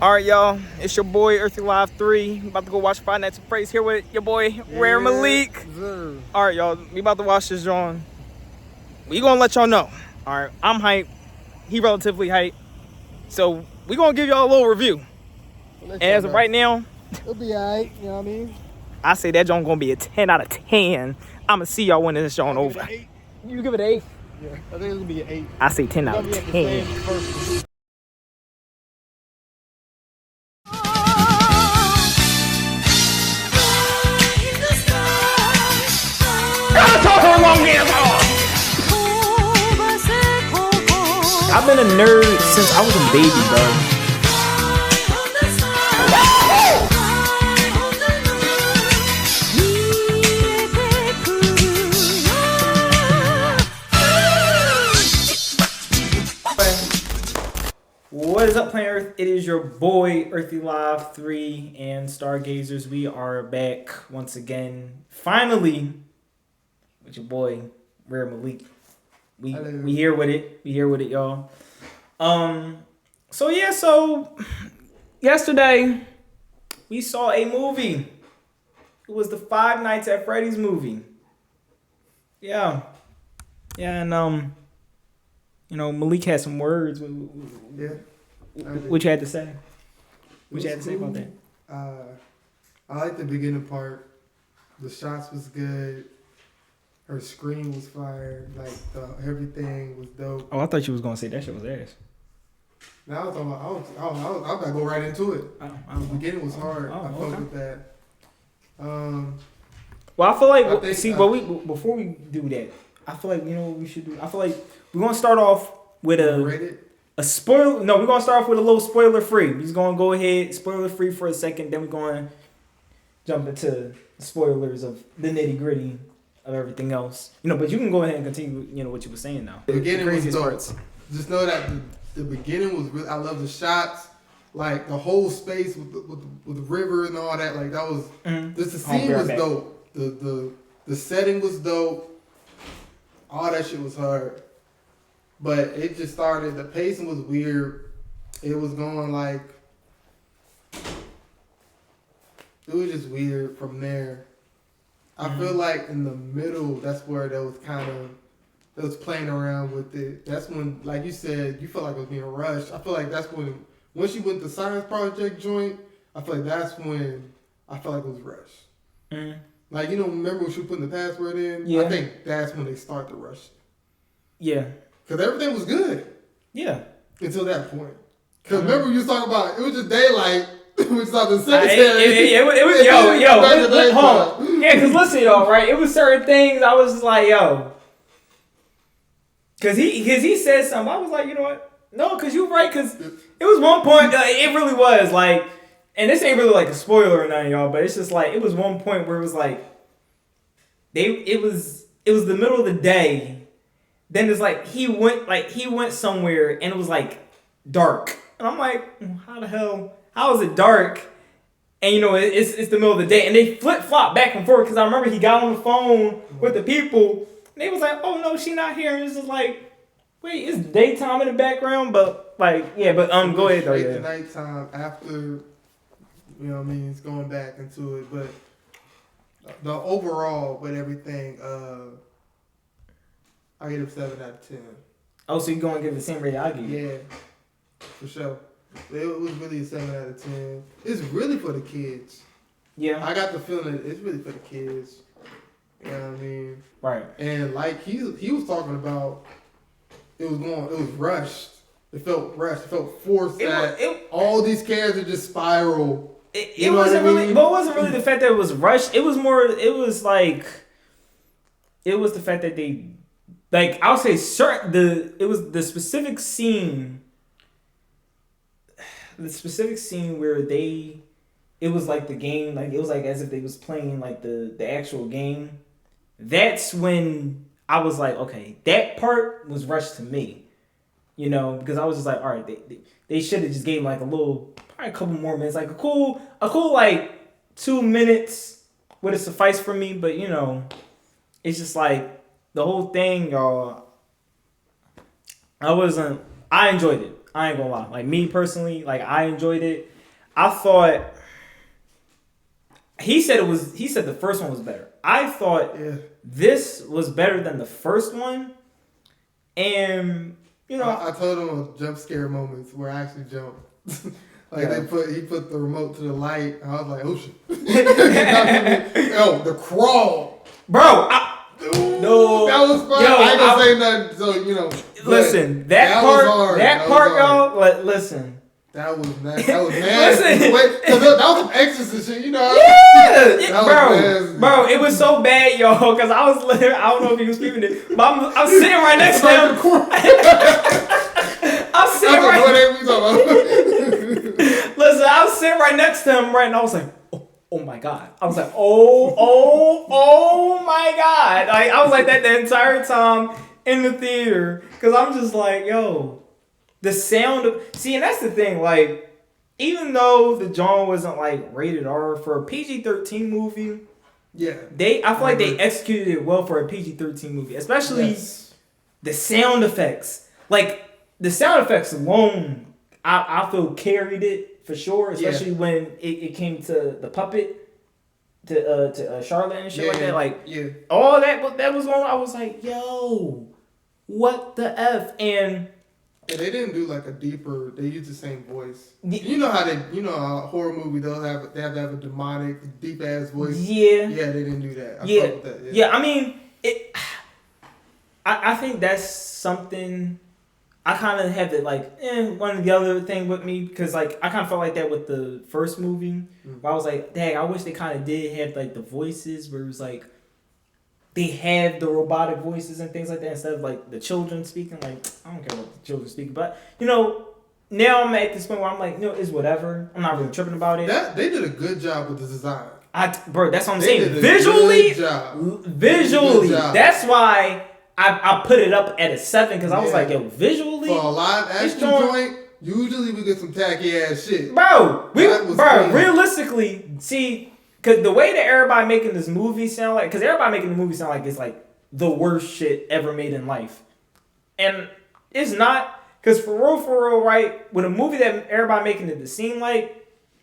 All right, y'all. It's your boy Earthy Live 3. About to go watch Five Nights at Freddy's here with your boy Rare Malik. All right, y'all. We about to watch this drawing. We gonna let y'all know. All right, I'm hyped. He relatively hyped. So we gonna give y'all a little review. And as of right now, it'll be alright. You know what I mean? I say that joint gonna be a 10 out of 10. I'ma see y'all winning this joint over. You give it an 8? Yeah, I think it's gonna be an 8. I say 10 out of 10. I've been a nerd since I was a baby, bro. What is up, Planet Earth? It is your boy Earthy Live 3 and Stargazers. We are back once again, finally, with your boy Rare Malik. We here with it. We here with it, y'all. So yesterday we saw a movie. It was the Five Nights at Freddy's movie. Yeah, and Malik had some words. What you had to say? What you had to say about that? I like the beginning part. The shots was good. Her scream was fire. Like everything was dope. Oh, I thought you was gonna say that shit was ass. Now I was talking about. I was about to go right into it. The beginning was hard. I fucked with that. Well, I feel like before we do that, I feel like what we should do. I feel like we're gonna start off with a spoiler. No, we're gonna start off with a little spoiler free. We're just gonna go ahead spoiler free for a second. Then we're gonna jump into spoilers of the nitty gritty of everything else. But you can go ahead and continue. What you were saying now. The beginning was dope. Just know that the beginning was really. I love the shots. Like the whole space with the river and all that. Like that was. Just the scene was dope. The setting was dope. All that shit was hard. But it just started, the pacing was weird. It was going like, it was just weird from there. I feel like in the middle, that's where they was playing around with it. That's when, like you said, you felt like it was being rushed. I feel like that's when she went to Science Project joint, I feel like that's when I felt like it was rushed. Like, remember when she was putting the password in? Yeah. I think that's when they start to rush. Yeah. Because everything was good. Yeah. Until that point. Because remember you was talking about, it was just daylight. We saw the secretary. It was, hold on. Yeah, because listen, y'all, right? It was certain things I was just like, yo. Because he said something. I was like, you know what? No, because you were right. Because it was one point, it really was like, and this ain't really like a spoiler or nothing, y'all, but it's just like, it was one point where it was like, it was the middle of the day. Then it's like he went somewhere and it was like dark. And I'm like, how the hell? How is it dark? And it's the middle of the day. And they flip-flop back and forth because I remember he got on the phone with the people. And they was like, oh no, she not here. And it's just like, wait, it's daytime in the background, but go ahead though. Yeah. The nighttime after, it's going back into it. But the overall with everything, I give it a 7 out of 10. Oh, so you're going to give it the same rating I give you? Yeah, for sure. It was really a 7 out of 10. It's really for the kids. Yeah. I got the feeling that it's really for the kids. You know what I mean? Right. And like he was talking about, it was rushed. It felt rushed. It felt forced. All these characters just spiral. It wasn't really the fact that it was rushed. It was the fact that they. Like, I'll say it was the specific scene where it was like the game, like it was like as if they was playing like the actual game. That's when I was like, okay, that part was rushed to me, because I was just like, all right, they should have just gave like probably a couple more minutes, like a cool like 2 minutes would have sufficed for me, but it's just like. The whole thing, y'all, I enjoyed it. I ain't gonna lie. Like me personally, like I enjoyed it. I thought he said the first one was better. I thought this was better than the first one. And you know, I told him jump scare moments where I actually jumped. Like he put the remote to the light. And I was like, oh shit. The crawl, bro. No, that was fun. I ain't gonna say nothing. So you know, listen, that part, y'all. Listen, that was nasty. Listen, wait, cause that was some exorcist shit. You know, bro, it was so bad, y'all. Cause I was literally, I don't know if he was speaking it, but I'm sitting right next to him. I'm sitting Listen, I was sitting right next to him, right, and I was like, oh my God. I was like, oh my God. Like, I was like that the entire time in the theater. Because I'm just like, yo, the sound of... See, and that's the thing. Like, even though the genre wasn't, like, rated R for a PG-13 movie, I feel like they executed it well for a PG-13 movie. Especially the sound effects. Like, the sound effects alone, I feel carried it. For sure, especially when it came to the puppet, to Charlotte and shit like that. Like, all that was going on. I was like, yo, what the F? And they didn't do like a deeper, they used the same voice. You know how a horror movie, they have to have a demonic, deep ass voice. Yeah, they didn't do that. I fuck with that. I mean, I think that's something... I kind of had to one of the other thing with me because I kind of felt like that with the first movie where I was like, dang, I wish they kind of did have like the voices where it was like they had the robotic voices and things like that instead of like the children speaking. Like I don't care about the children speaking, but you know now I'm at this point where I'm like, it's whatever. I'm not really tripping about it. They did a good job with the design. Bro, that's what I'm saying. Visually, that's why. I put it up at a 7 because I was like, yo, visually. For a live action joint, usually we get some tacky ass shit. Bro, realistically, see, because the way that everybody making this movie sound like, because everybody making the movie sound like it's like the worst shit ever made in life. And it's not, because for real, right, with a movie that everybody making it to seem like,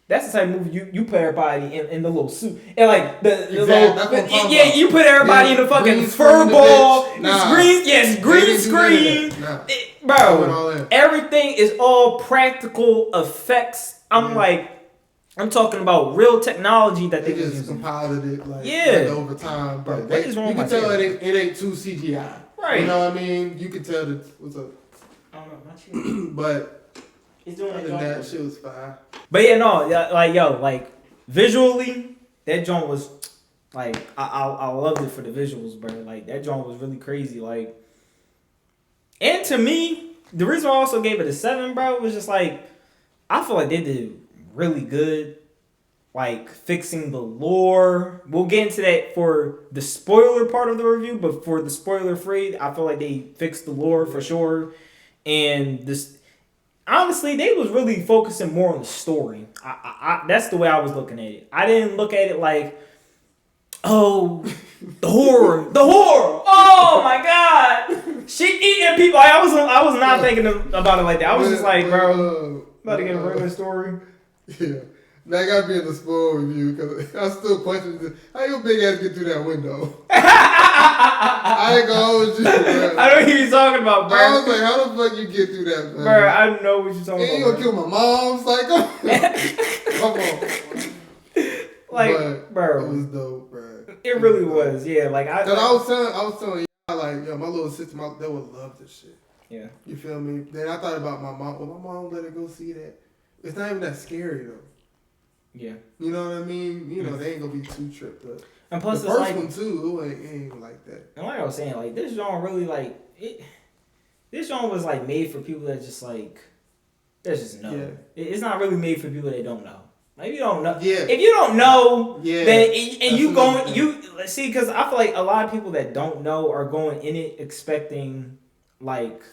that's the type of movie you put everybody in the little suit. And like the little... you put everybody in the fucking fur ball. Green screen. Bro, everything is all practical effects. I'm talking about real technology that they just compiled it over time. Bro, you can tell it ain't too CGI. Right. You know what I mean? You can tell that what's up. I don't know, my shit. But it's doing that shit was fire. But visually, that joint was I loved it for the visuals, bro. Like that joint was really crazy. Like, and to me, the reason I also gave it a 7, bro, was just like I feel like they did really good, like fixing the lore. We'll get into that for the spoiler part of the review, but for the spoiler free, I feel like they fixed the lore for sure. And this. Honestly, they was really focusing more on the story. That's the way I was looking at it. I didn't look at it like, oh, the horror. Oh my God, she eating people. I was not thinking about it like that. I was just like, bro, about to get a regular story. Yeah, that gotta be in the spoiler review because I still question this. How your big ass get through that window? I ain't gonna hold you, bro. I know what you're talking about, bro. I was like, how the fuck you get through that, man? Bro, I know what you're talking about. You ain't gonna kill my mom, psycho? Come on. Bro. It was dope, bro. It really was, yeah. I was telling y'all, like, yo, my little sister, they would love this shit. Yeah. You feel me? Then I thought about my mom. Well, my mom let her go see that. It's not even that scary, though. Yeah. You know what I mean? You know, they ain't gonna be too tripped up. And plus, the first one too, it ain't like that. And like I was saying, like this genre really this genre was like made for people that just like, there's just no. Yeah. It's not really made for people that don't know. Like if you don't know, if you don't know, then you see, because I feel like a lot of people that don't know are going in it expecting like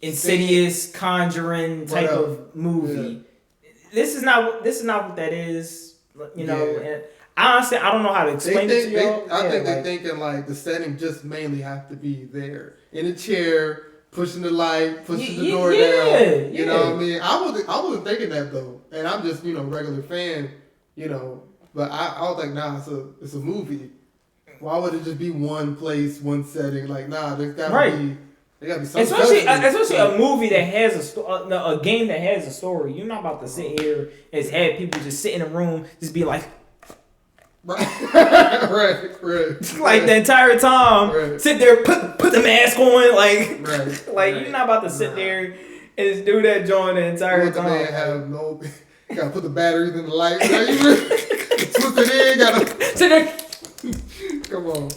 Insidious, Conjuring type of movie. Yeah. This is not what that is. You know, and honestly, I don't know how to explain it to y'all. I think they're thinking like the setting just mainly have to be there in a chair, pushing the light, pushing the door down. You know what I mean? I wasn't thinking that though, and I'm just regular fan. But I was like, nah, it's a movie. Why would it just be one place, one setting? Like, nah, there's gotta be. There gotta be something. Especially a movie that has a game that has a story. You're not about to sit here and have people just sit in a room, just be like, right. Like the entire time, sit there, put the mask on, like you're not about to sit there and just do that joint the entire time. Man have no, you gotta put the batteries in the light. Switch it in, gotta sit there. Come on.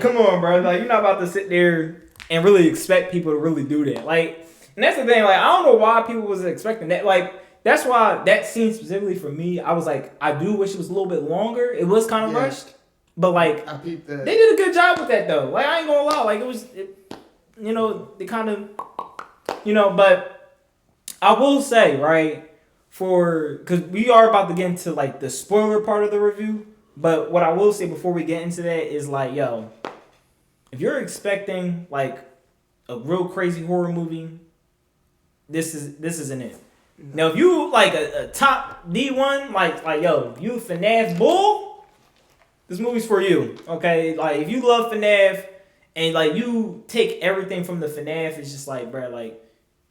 Come on, bro. Like, you're not about to sit there and really expect people to really do that. Like, and that's the thing. Like, I don't know why people was expecting that. Like, that's why that scene specifically for me, I was like, I do wish it was a little bit longer. It was kind of rushed. But, like, I peeped that. They did a good job with that, though. Like, I ain't gonna lie. Like, they kind of, but I will say, right, because we are about to get into, like, the spoiler part of the review. But what I will say before we get into that is like, yo, if you're expecting like a real crazy horror movie, this isn't it. No. Now, if you like a top D1, like yo, you FNAF bull, this movie's for you. Okay, like if you love FNAF and like you take everything from the FNAF, it's just like, bro, like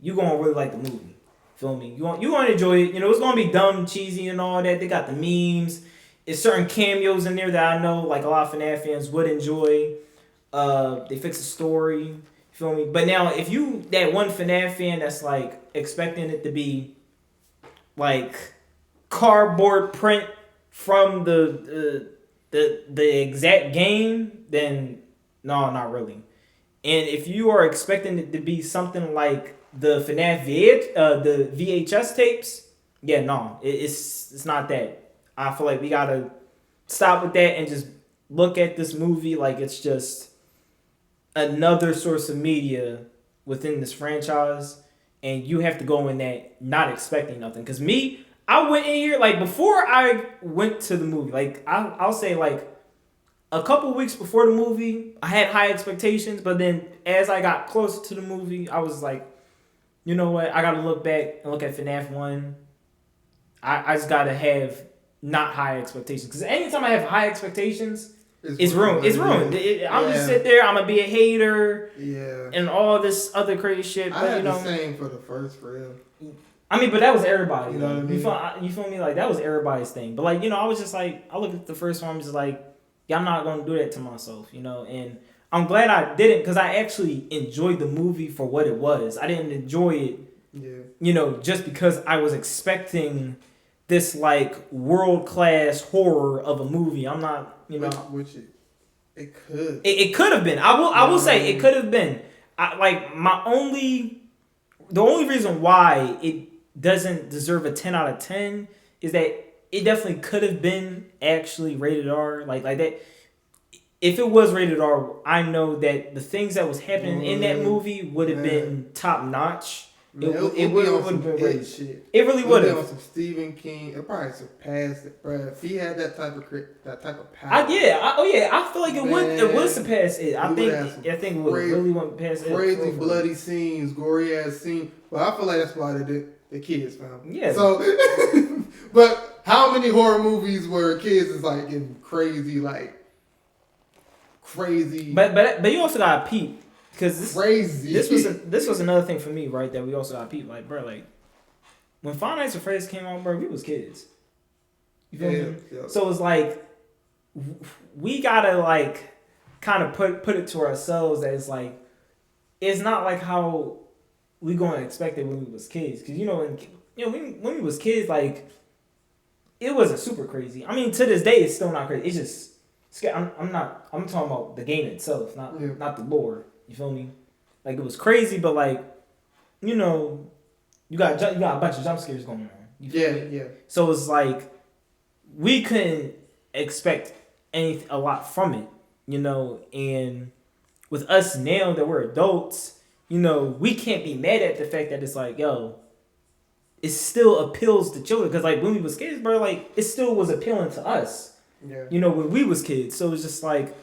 you gonna really like the movie. Feel me? You gonna enjoy it. It's gonna be dumb, cheesy, and all that. They got the memes. There's certain cameos in there that I know like a lot of FNAF fans would enjoy. They fix the story. You feel me? But now if you that one FNAF fan that's like expecting it to be like cardboard print from the exact game, then no, not really. And if you are expecting it to be something like the FNAF the VHS tapes, yeah, no, it's not that. I feel like we gotta stop with that and just look at this movie like it's just another source of media within this franchise, and you have to go in that not expecting nothing. Cause me, I went in here like before I went to the movie, like I'll say like a couple weeks before the movie, I had high expectations, but then as I got closer to the movie, I was like, you know what? I gotta look back and look at FNAF 1. I just gotta have not high expectations, because anytime I have high expectations, it's ruined. It's ruined. I'm just sit there. I'm gonna be a hater. Yeah. And all this other crazy shit. But I had the same for the first, for real. I mean, but that was everybody. You know what I mean? You feel me? Like that was everybody's thing. But like I was just like, I looked at the first one. I'm just like, yeah, I'm not gonna do that to myself. And I'm glad I didn't, because I actually enjoyed the movie for what it was. I didn't enjoy it. Yeah. Just because I was expecting this like world-class horror of a movie. I'm not, Which it could. It could have been. I will say it could have been. The only reason why it doesn't deserve a 10 out of 10 is that it definitely could have been actually rated R. Like that. If it was rated R, I know that the things that was happening in that movie would have been top notch. It would have been great shit. It really would have. On some Stephen King, it probably surpassed it, bro. If he had that type of power. I feel like it would surpass it. I think it would really went past it. Crazy bloody scenes, gory ass scenes. But I feel like that's why the kids found. Yeah. So, but how many horror movies where kids is like getting crazy, crazy? But you also gotta peep. Because this was another thing for me, right? That we also got people like, bro, like when Five Nights at Freddy's came out, bro, we was kids. You feel me? Yeah. So it's like we gotta like kind of put it to ourselves that it's like it's not like how we gonna expect it when we was kids. Because when we was kids, like it wasn't super crazy. I mean, to this day, it's still not crazy. It's just I'm talking about the game itself, not the lore. You feel me? Like it was crazy, but like, you got a bunch of jump scares going on. Yeah. So it's like we couldn't expect a lot from it, and with us now that we're adults, we can't be mad at the fact that it's like, yo, it still appeals to children. Because like when we was kids, bro, like it still was appealing to us. Yeah. When we was kids. So it's just like,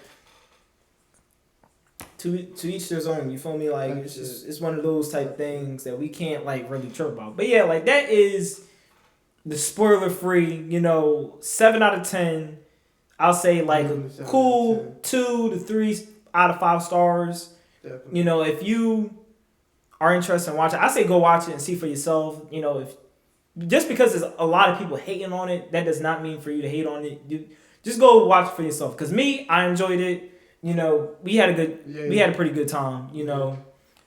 to each their own. You feel me? Like it's one of those type things that we can't like really trip about. But yeah, like that is the spoiler free. 7 out of 10. I'll say like a cool 2 to 3 out of 5 stars. Definitely. If you are interested in watching, I say go watch it and see for yourself. If just because there's a lot of people hating on it, that does not mean for you to hate on it. Just go watch it for yourself. Cause me, I enjoyed it. We had a pretty good time.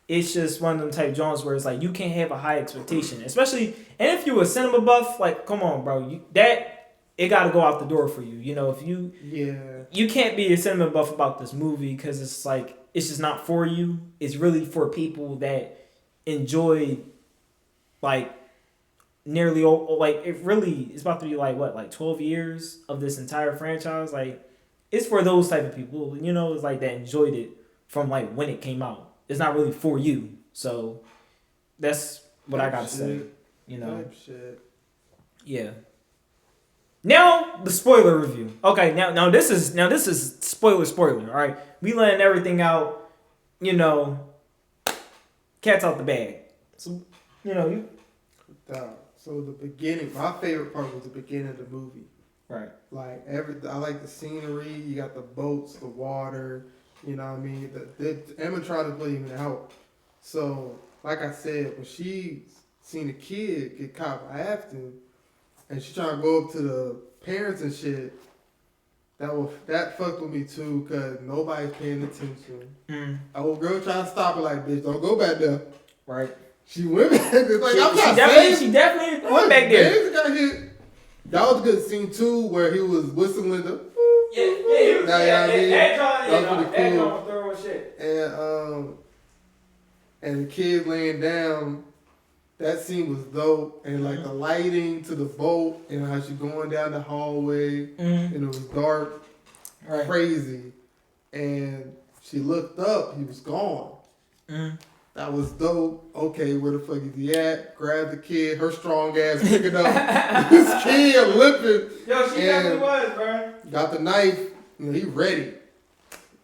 It's just one of them type joints where it's like you can't have a high expectation, especially. And if you're a cinema buff, like come on, bro, it got to go out the door for you. If you can't be a cinema buff about this movie because it's like it's just not for you. It's really for people that enjoy like nearly like it really is about to be like what, like 12 years of this entire franchise. Like it's for those type of people, it's like that enjoyed it from like when it came out. It's not really for you. So that's what I gotta say. Type shit. Yeah. Now the spoiler review. Okay, now this is spoiler. All right, we letting everything out. Cat's out the bag. So you. So the beginning, my favorite part was the beginning of the movie. Right. Like I like the scenery. You got the boats, the water. You know what I mean? The animatronics wasn't even out. So like I said, when she seen a kid get caught by Afton, and she trying to go up to the parents and shit, that fucked with me too, cause nobody's paying attention. A old girl trying to stop her like, bitch, don't go back there. Right. She went back there. Like, she definitely went back there. Got hit. That was a good scene too, where he was whistling the. And the kid laying down. That scene was dope, and like the lighting to the boat, and how she going down the hallway, and it was dark, crazy, and she looked up, he was gone. That was dope. Okay, where the fuck is he at? Grab the kid, her strong ass picking up this kid limping. Yo, she definitely was, bro. Got the knife, he ready,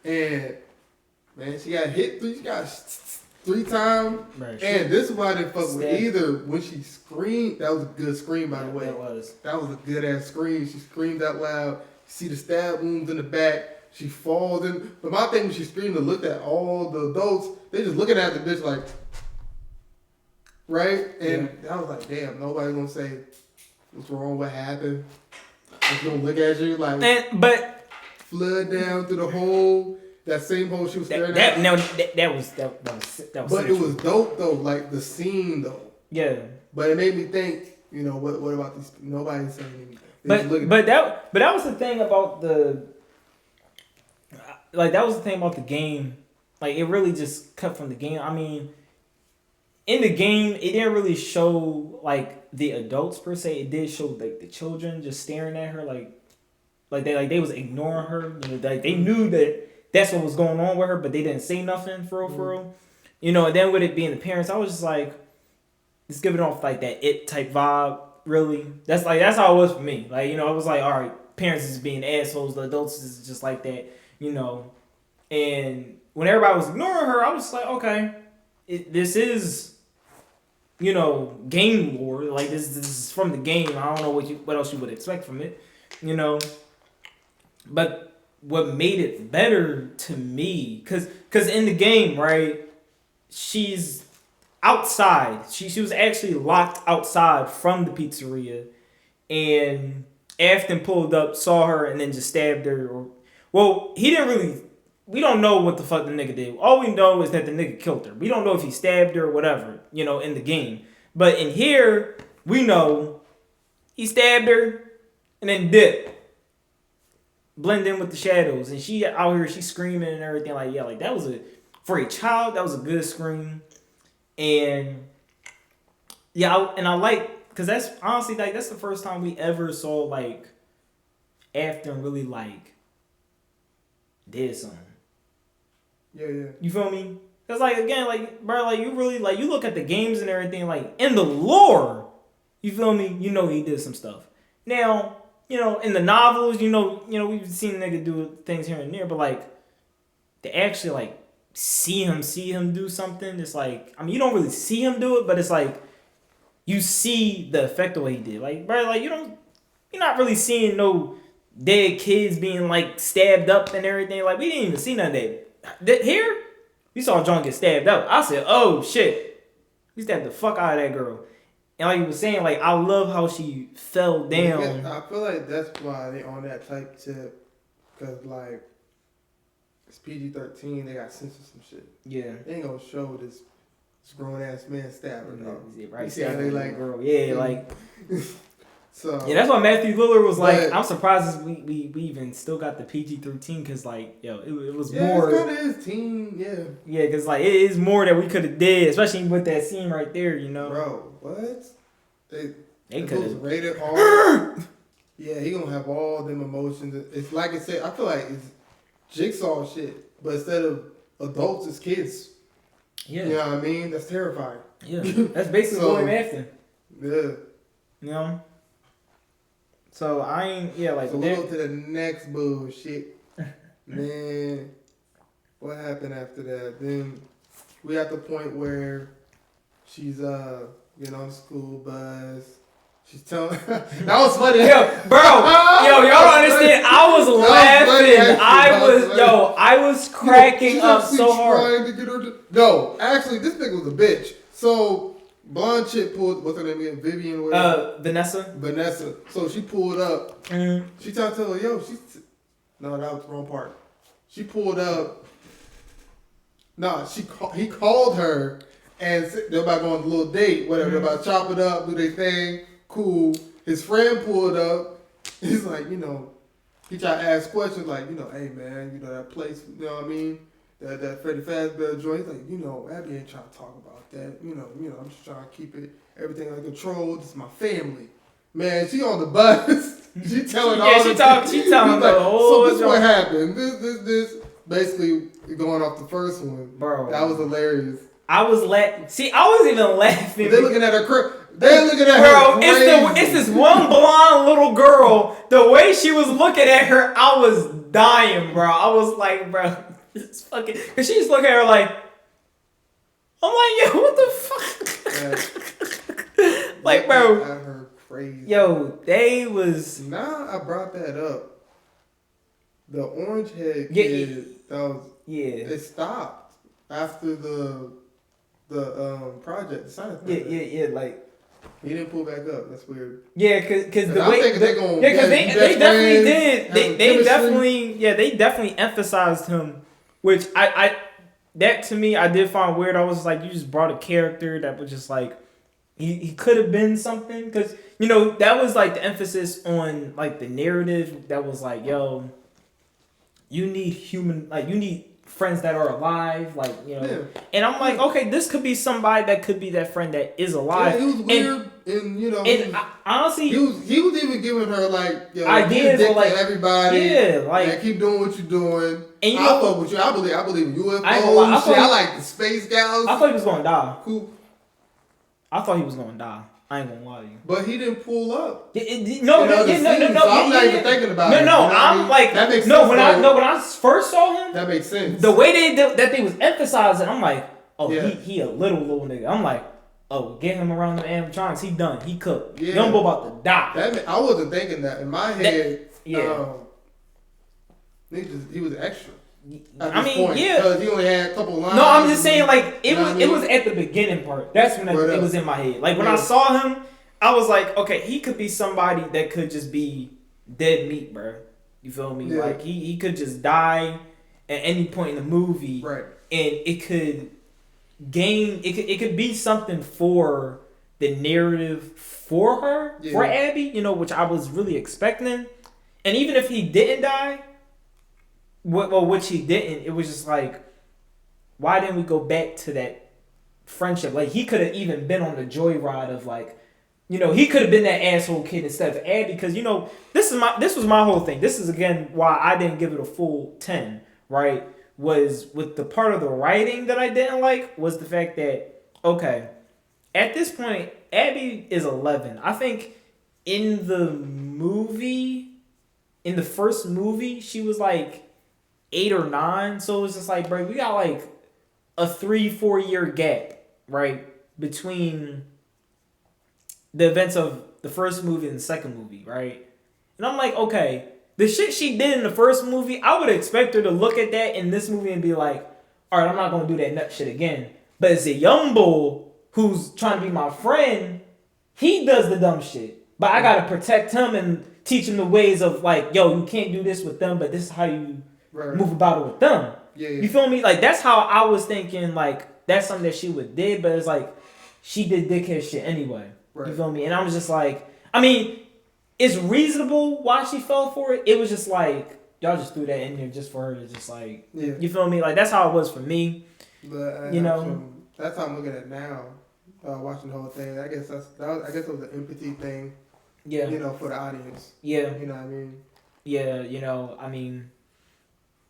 and man, she got hit. She got 3 times, right, and this is why I didn't fuck with either. When she screamed, that was a good scream, by the way. That was a good ass scream. She screamed out loud. You see the stab wounds in the back. She falls in. But my thing when she screamed and looked at all the adults, they just looking at the bitch like, right? And I was like, damn, nobody's gonna say what's wrong, what happened. Just gonna look at you like, but flood down through the hole. That same hole she was staring at. That was. But it was dope though, like the scene though. Yeah. But it made me think, what about these? Nobody's saying anything. But that was the thing about the. Like that was the thing about the game. Like it really just cut from the game. I mean, in the game, it didn't really show like the adults per se. It did show like the children just staring at her, like they was ignoring her. Like they knew that. That's what was going on with her, but they didn't say nothing for real. And then with it being the parents, I was just like, it's giving off like that it type vibe, really. That's how it was for me. Like, I was like, all right, parents is being assholes, the adults is just like that, And when everybody was ignoring her, I was just like, okay, this is, game lore. Like this is from the game. I don't know what else you would expect from it, But what made it better to me, cause in the game, right, she's outside. She was actually locked outside from the pizzeria, and Afton pulled up, saw her, and then just stabbed her. Well, he didn't really. We don't know what the fuck the nigga did. All we know is that the nigga killed her. We don't know if he stabbed her or whatever, in the game. But in here, we know he stabbed her and then dipped. Blend in with the shadows, and she out here, she's screaming and everything. Like, yeah, like that was for a child, that was a good scream. And yeah, I like, because that's honestly like that's the first time we ever saw like Afton really like did something. Yeah. You feel me? Cause like again, like bro, like you really like you look at the games and everything, like in the lore, you feel me? He did some stuff. Now, in the novels, we've seen nigga do things here and there, but like to actually like see him do something. It's like, I mean, you don't really see him do it, but it's like you see the effect of what he did. Like, bro, like you're not really seeing no dead kids being like stabbed up and everything. Like we didn't even see none of that. Here, we saw John get stabbed up. I said, oh shit, he stabbed the fuck out of that girl. And like you was saying, like I love how she fell down. I feel like that's why they on that type tip, cause like it's PG-13. They got censored some shit. Yeah, they ain't gonna show this grown ass man stabbing. Yeah, right. You see how they like girl. Yeah, like. So yeah, that's why Matthew Lillard was like, I'm surprised we even still got the PG-13 because like yo, it was more. Yeah, it kind of is teen. Yeah. Yeah, because like it is more that we could have did, especially with that scene right there. You know. Bro, what? They could have rated R. Yeah, he gonna have all them emotions. It's like I said. I feel like it's Jigsaw shit, but instead of adults, it's kids. Yeah. You know what I mean? That's terrifying. Yeah, that's basically what I'm after. Yeah. You know. So I ain't like. So we go to the next bullshit. Man, what happened after that? Then we at the point where she's getting on the school bus. She's telling that was funny. Y'all don't understand. I was laughing. I was cracking up so hard. To get her no, actually, this nigga was a bitch. So blonde chick pulled, what's her name again? Vivian or whatever. Vanessa. So she pulled up. She tried to tell her, yo, no, that was the wrong part. She pulled up. No, he called her and they're about going on a little date, whatever. They're about to chop it up, do their thing. Cool. His friend pulled up. He's like, he tried to ask questions like, hey man, that place, you know what I mean? That Freddy Fazbear joint. He's like, Abby ain't trying to talk about that. I'm just trying to keep everything under control. This is my family. Man, she on the bus. She telling she telling the whole. So this is what happened. This. Basically, going off the first one. Bro. That was hilarious. I was See, I wasn't even laughing. They're looking at her. They're looking at her. Bro, it's this one blonde little girl. The way she was looking at her, I was dying, bro. I was like, bro, this fucking. Cause she just looking at her like. I'm like, yo, what the fuck? Yeah. Like, bro. Her crazy. Yo, they was. Now I brought that up. The orange head kid. It stopped after the project. The science project. Yeah. Like. He didn't pull back up. That's weird. Yeah, cause the I'm way thinking they're going. Yeah, because they definitely did. They definitely emphasized him, which I that to me I did find weird. I was like, you just brought a character that was just like he could have been something, because that was like the emphasis on like the narrative that was like, yo, you need friends that are alive, and I'm like, okay, this could be somebody that could be that friend that is alive. Yeah, he was weird, and honestly, he was even giving her like ideas of like everybody, keep doing what you're doing. And I fuck with you. I believe in UFOs. I like the space gals. I thought he was gonna die. Cool. I thought he was gonna die. I ain't gonna lie to you. But he didn't pull up. No. So I'm not even thinking about it. No. I'm like, that makes sense. When I first saw him, that makes sense. The way they was emphasizing, I'm like, he a little nigga. I'm like, get him around the animatronics. He done. He cooked. Yeah. Dumbo about to die. I wasn't thinking that in my head. He was extra. Point, because he only had a couple lines. No, I'm just saying, like, it was at the beginning part. That's when it was in my head. Like, when I saw him, I was like, okay, he could be somebody that could just be dead meat, bro. You feel me? Yeah. Like, he could just die at any point in the movie. Right. And it could it could be something for the narrative for her, for Abby, which I was really expecting. And even if he didn't die, which he didn't, it was just like, why didn't we go back to that friendship? Like, he could have even been on the joyride of like, he could have been that asshole kid instead of Abby, because this was my whole thing. This is again why I didn't give it a full 10, right? Was with the part of the writing that I didn't like was the fact that, okay, at this point, Abby is 11. I think in the first movie, she was like 8 or 9. So it was just like, bro, we got like a 3-4 year gap, right, between the events of the first movie and the second movie, right? And I'm like, okay, the shit she did in the first movie, I would expect her to look at that in this movie and be like, all right, I'm not gonna do that nut shit again. But it's a young bull who's trying to be my friend. He does the dumb shit, but I gotta protect him and teach him the ways of like, yo, you can't do this with them, but this is how you move about it with them. Yeah. You feel me? Like that's how I was thinking. Like that's something that she would did, but it's like she did dickhead shit anyway. Right. You feel me? And I was just like, I mean, it's reasonable why she fell for it. It was just like y'all just threw that in there just for her to just like, you feel me? Like that's how it was for me. But that's how I'm looking at it now. Watching the whole thing, I guess it was an empathy thing. Yeah. For the audience. Yeah. You know what I mean? Yeah. I mean,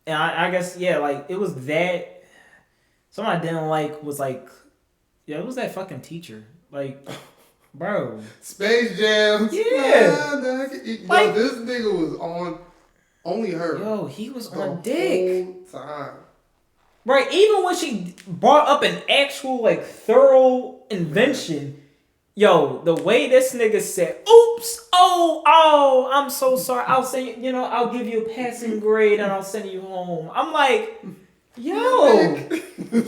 and I guess like it was that. Something I didn't like was like, it was that fucking teacher. Like, bro. Space Jam. Yeah. Like, this nigga was on only her. Yo, he was on dick. Whole time. Right, even when she brought up an actual, like, thorough invention, yo, the way this nigga said, oops, oh, I'm so sorry, I'll send you, I'll give you a passing grade and I'll send you home. I'm like, yo, that shit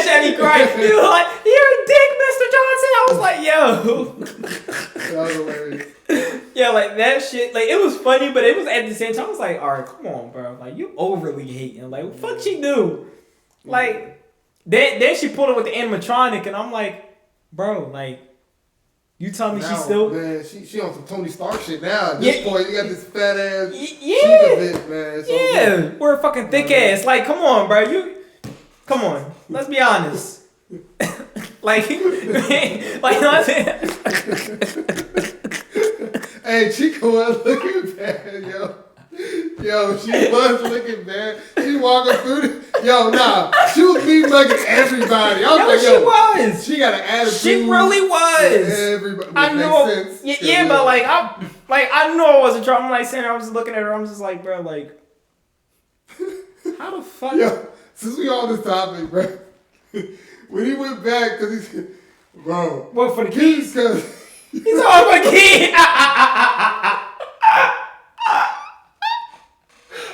had me crying. He was like, you're a dick, Mr. Johnson. I was like, yo. That was hilarious. Yeah, like that shit, like it was funny, but it was at the same time, I was like, all right, come on, bro. Like, you overly hating. Like, what the fuck she do? Like, then she pulled it with the animatronic, and I'm like, bro, like, you tell me now, she's still... Man, she on some Tony Stark shit now. At this point, you got this fat ass... Yeah. Man. So we're a fucking thick ass. Like, come on, bro. Come on. Let's be honest. Hey, Chico was looking bad, yo. Yo, she was looking bad. She walking through the... Yo, nah. She was beating like everybody. I was like, she was. She got an attitude. She really was. Everybody. I know. Yeah, but like, I know I wasn't trying. I'm like saying, I was just looking at her. I'm just like, bro, like, how the fuck? Yo, since we on this topic, bro. When he went back, because he's... Bro. What, for the keys? Because... He's all for the keys.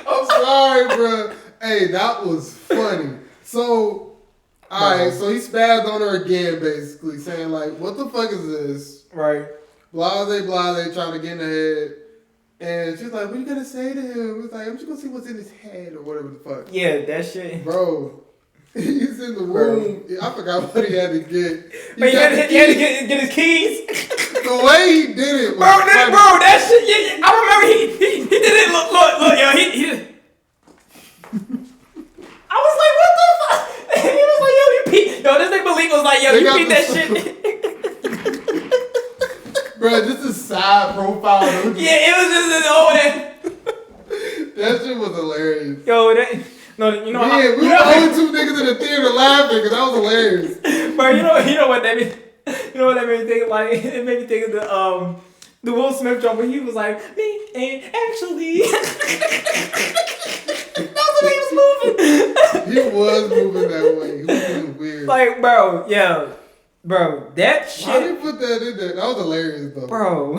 I'm sorry, bro. Hey, that was funny. So, alright, so he spazzed on her again, basically, saying, like, what the fuck is this? Right. Blase, trying to get in the head. And she's like, what are you going to say to him? It's like, I'm just going to see what's in his head or whatever the fuck. Yeah, that shit. Bro, he's in the room. I forgot what he had to get. But he had to get his keys. The way he did it was bro, that shit, yeah, I remember he did it, look, yo, he I was like, what the fuck? He was like, yo, you peed. Yo, this nigga Malik was like, yo, you peed that shit. Bro, just a side profile. Yeah, it was just an old That shit was hilarious. Yo, we were the only two niggas in the theater laughing because that was hilarious. Bro, you know what that means? You know what that made me think? Like, it made me think of the Will Smith jump where he was like, me and actually. That's what he was moving. He was moving that way. He was moving weird. Like, bro, yeah. Bro, that shit. Why did you put that in there? That was hilarious, though. Bro.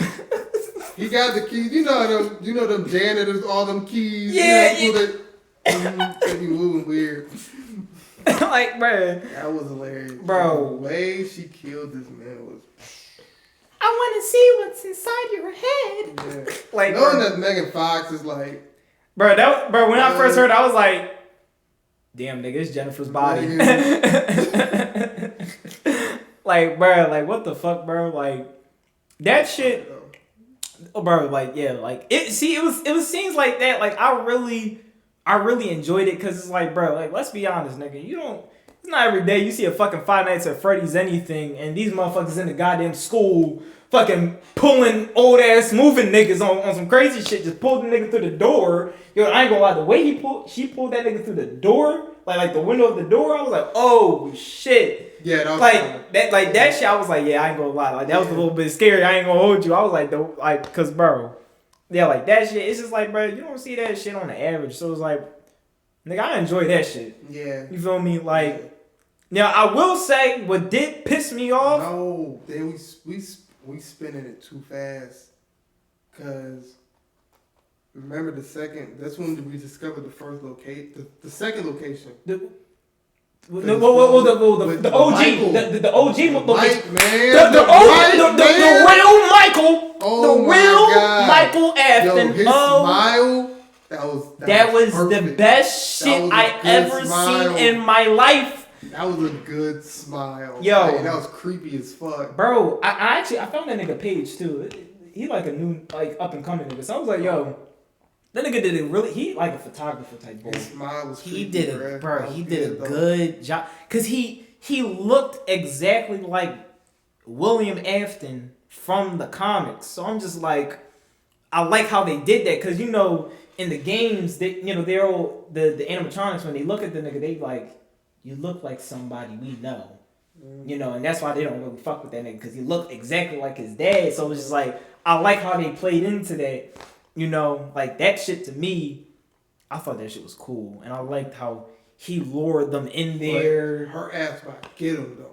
He got the keys. You know them janitors, all them keys. Yeah. They be moving weird. Like, bro. That was hilarious. Bro. The way she killed this man was... I want to see what's inside your head. Yeah. Like, knowing that Megan Fox is like... Bro, when I first heard it, I was like, damn, nigga, it's Jennifer's body. Like, bro, like, what the fuck, bro? Like, that shit... Oh, bro, like, yeah, like, it was scenes like that, like, I really enjoyed it, because it's like, bro, like, let's be honest, nigga, it's not every day you see a fucking Five Nights at Freddy's anything, and these motherfuckers in the goddamn school fucking pulling old-ass moving niggas on some crazy shit, just pulled the nigga through the door. Yo, I ain't gonna lie, the way she pulled that nigga through the door, like the window of the door, I was like, oh, shit. Yeah, that was that shit, I was like, yeah, I ain't gonna lie, like, that was a little bit scary, I ain't gonna hold you. I was like, cause, bro, yeah, like, that shit, it's just like, bro, you don't see that shit on the average, so it's like, Nigga, I enjoy that shit. Yeah. You feel me? Like, now I will say what did piss me off. No, then we spinning it too fast. Cause remember that's when we discovered the first the second location. The OG, the OG location. The real Michael. Oh the real God. Michael Afton. Yo, his smile. That was the best shit I ever seen in my life. That was a good smile. Yo, like, that was creepy as fuck, bro. I found that nigga page too. He like a new up and coming nigga. So I was like, yo, that nigga did it really. He like a photographer type boy. His smile was creepy, he did a good job because he looked exactly like William Afton from the comics. So I'm just like, I like how they did that because in the games they're all the animatronics when they look at the nigga they like, you look like somebody we know. And that's why they don't really fuck with that nigga because he looked exactly like his dad. So it's just like, I like how they played into that. Like that shit to me, I thought that shit was cool. And I liked how he lured them in there. But her ass about to get him though.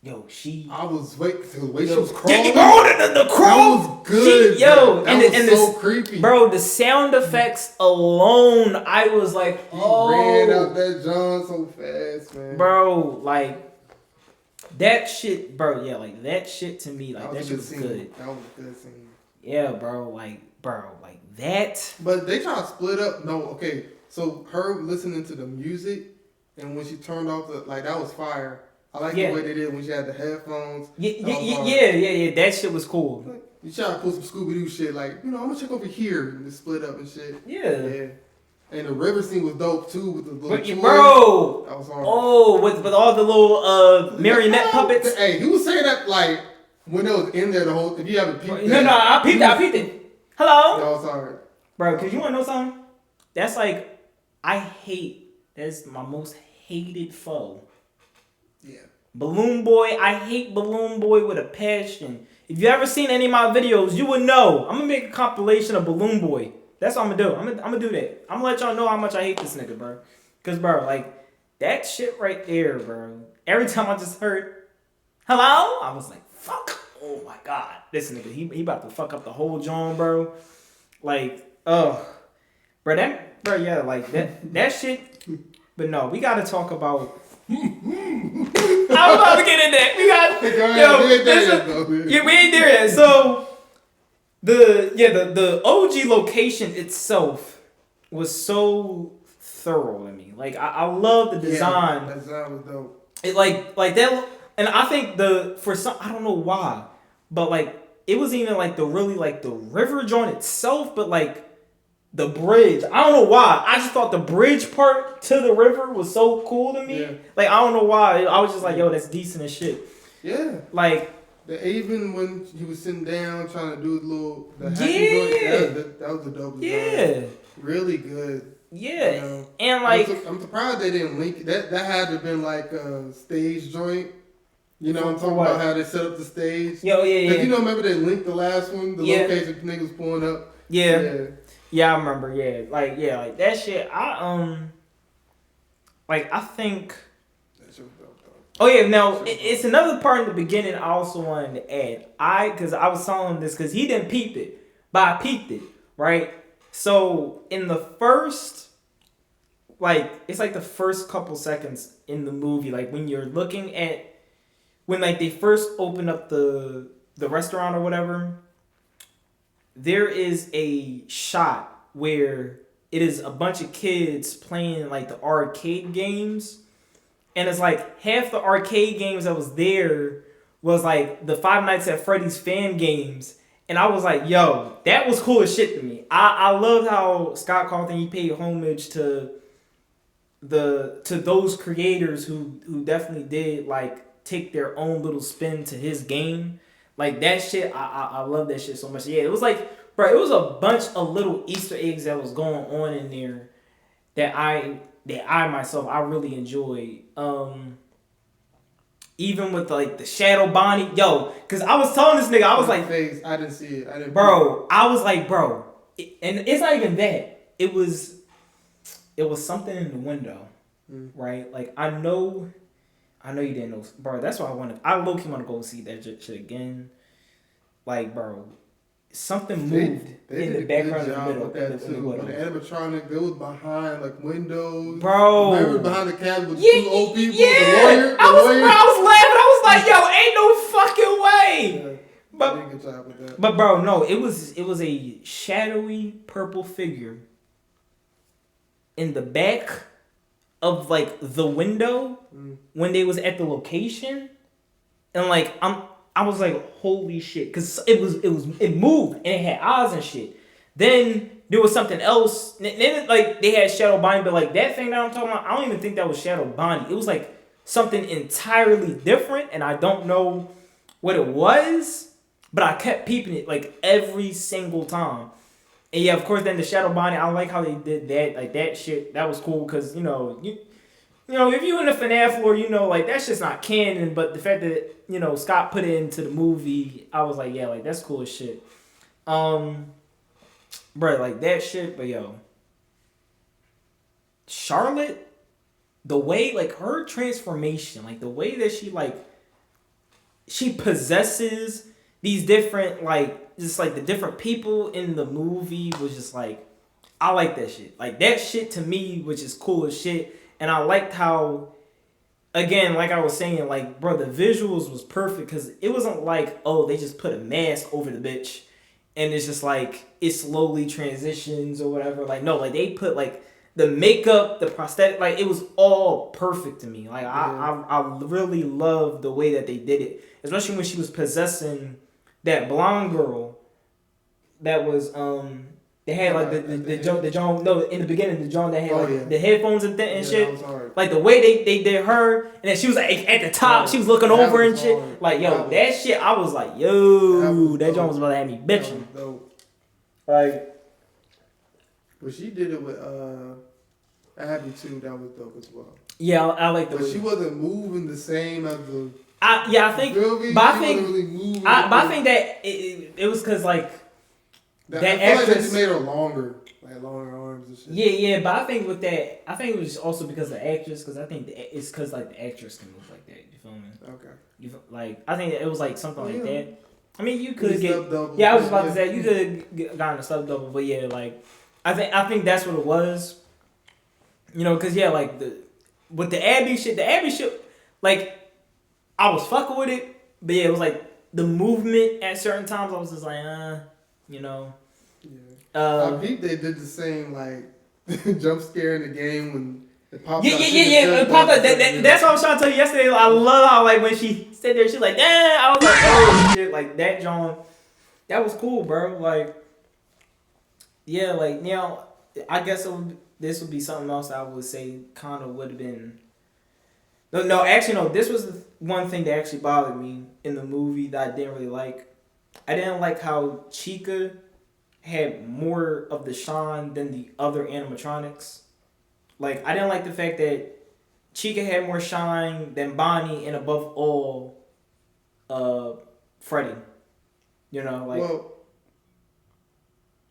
Yo, I was waiting till the way she was crawling. The crawl. That was good. That was so creepy. Bro, the sound effects alone, I was like, he ran out that John so fast, man. Bro, like, that shit, bro, yeah, like, that shit to me, like, that shit was good. That was a good scene. Yeah, bro, like, that. But they try to split up. No, okay. So, her listening to the music, and when she turned off that was fire. I like the way they did when she had the headphones. Yeah. That shit was cool. Like, you try to pull some Scooby-Doo shit, like, I'm gonna check over here and just split up and shit. Yeah. And the river scene was dope too with the little toys. Bro. That was hard. Oh, with all the little marionette puppets. Hey, he was saying that like when it was in there the whole. If you haven't peeped. No, I peeped it. Hello. That was hard. Bro, cause you wanna know something? That's like, that's my most hated foe. Yeah. Balloon Boy, I hate Balloon Boy with a passion. If you ever seen any of my videos, you would know. I'm gonna make a compilation of Balloon Boy. That's what I'm gonna do. I'm gonna do that. I'm gonna let y'all know how much I hate this nigga, bro. Cause, bro, like, that shit right there, bro. Every time I just heard, hello? I was like, fuck. Oh my God. This nigga, he about to fuck up the whole joint, bro. Like, bro, yeah, like, that shit. But no, we gotta talk about. I'm about to get in there. We ain't there yet. So the OG location itself was so thorough to me. Like I love the design. Yeah, the design was dope. It like that, and I think I don't know why, but like it was even like the river joint itself, but like. The bridge. I don't know why. I just thought the bridge part to the river was so cool to me. Yeah. Like, I don't know why. I was just like, yo, that's decent as shit. Yeah. Like. Even when he was sitting down trying to do the happy joint, that was the dope. Yeah. Really good. Yeah. And like. I'm surprised they didn't link it. That had to have been like a stage joint. I'm talking about how they set up the stage. Yo, yeah. Because remember they linked the last one? The location niggas pulling up. Yeah. Yeah, I remember. Yeah, like that shit. I think. Oh yeah, now it's another part in the beginning. I also wanted to add. Because I was telling him this because he didn't peep it, but I peeped it, right? So in the first, it's like the first couple seconds in the movie, like when you're looking at when they first open up the restaurant or whatever. There is a shot where it is a bunch of kids playing like the arcade games. And it's like half the arcade games that was there was like the Five Nights at Freddy's fan games. And I was like, yo, that was cool as shit to me. I loved how Scott Cawthon, he paid homage to those creators who definitely did like take their own little spin to his game. Like, that shit, I love that shit so much. Yeah, it was like, bro, it was a bunch of little Easter eggs that was going on in there that I myself, I really enjoyed. Even with, like, the Shadow Bonnie. Yo, because I was telling this nigga, I was like... I didn't see it. Bro, I was like, bro. And it's not even that. It was... it was something in the window, right? Like I know you didn't know, bro. That's why I low-key want to go see that shit again. Like, bro, something moved in the background in the middle. The animatronic, it was behind like windows. Bro. Remember behind the cabinet with two old people? Yeah. The lawyer. I was laughing. I was like, yo, ain't no fucking way. Yeah. But bro, no, it was a shadowy purple figure in the back of like the window when they was at the location, and like I was like, holy shit, because it moved and it had eyes and shit. Then there was something else. Then like they had Shadow Bonnie, but like that thing that I'm talking about, I don't even think that was Shadow Bonnie. It was like something entirely different, and I don't know what it was. But I kept peeping it like every single time. And yeah, of course, then the Shadow Bonnie, I like how they did that. Like that shit, that was cool because, you know, if you in the FNAF lore, you know, like that's just not canon. But the fact that, you know, Scott put it into the movie, I was like, yeah, like that's cool as shit. Bro, like that shit, but yo. Charlotte, the way, like her transformation, like the way that she possesses these different, like, just like the different people in the movie was just like, I like that shit. Like that shit to me was just cool as shit. And I liked how, again, like I was saying, like, bro, the visuals was perfect because it wasn't like, oh, they just put a mask over the bitch and it's just like, it slowly transitions or whatever. Like, no, like they put like the makeup, the prosthetic, like it was all perfect to me. Like I really loved the way that they did it. Especially when she was possessing that blonde girl that was they had like the John, no, in the beginning the John that had the headphones and shit. Like the way they did her, and then she was like at the top, she was looking over and shit. Hard. Like yo, that shit, I was like, yo, that John was about to have me bitching. Like, but she did it with Abby too. That was dope as well. Yeah, I like the but she wasn't moving the same as the. I think that it was because like that actress like made her longer, like longer arms and shit. Yeah, but I think with that, I think it was also because of the actress, because I think it's because like the actress can move like that. You feel me? Okay. Like I think it was like something like that. I mean, you could get double. Yeah, I was about to say you could gotten a sub double, but yeah, like I think that's what it was. You know, because yeah, like with the Abby shit, like. I was fucking with it, but yeah, it was like the movement at certain times. I was just like, you know. Yeah. I peeped they did the same like jump scare in the game when it popped out. Yeah. It popped out. That's what I was trying to tell you yesterday. I love how like when she stood there, she like, damn. I was like, oh shit, like that John. That was cool, bro. Like, yeah, like you know, I guess this would be something else I would say kind of would have been. No, actually, no. This was the one thing that actually bothered me in the movie that I didn't really like. I didn't like how Chica had more of the shine than the other animatronics. Like, I didn't like the fact that Chica had more shine than Bonnie, and above all, Freddy. You know, like. Well,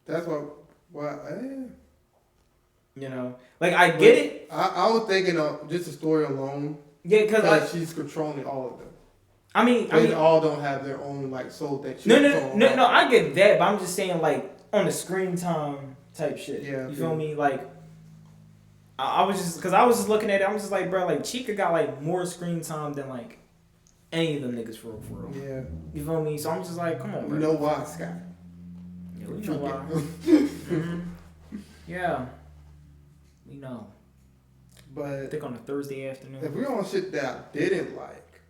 that's why. You know, like I get it. I was thinking of just the story alone. Yeah, because she's controlling all of them. I mean, they all don't have their own like soul thing. No. I get that, but I'm just saying like on the screen time type shit. Yeah, you feel me? Like, I was just looking at it. I'm just like, bro, like Chica got like more screen time than like any of them niggas for real. Yeah, you feel me? So I'm just like, come on, bro. You know why, Scott? Yeah, we know why. Mm-hmm. Yeah, we know. But I think on a Thursday afternoon. If we're on shit that I didn't like,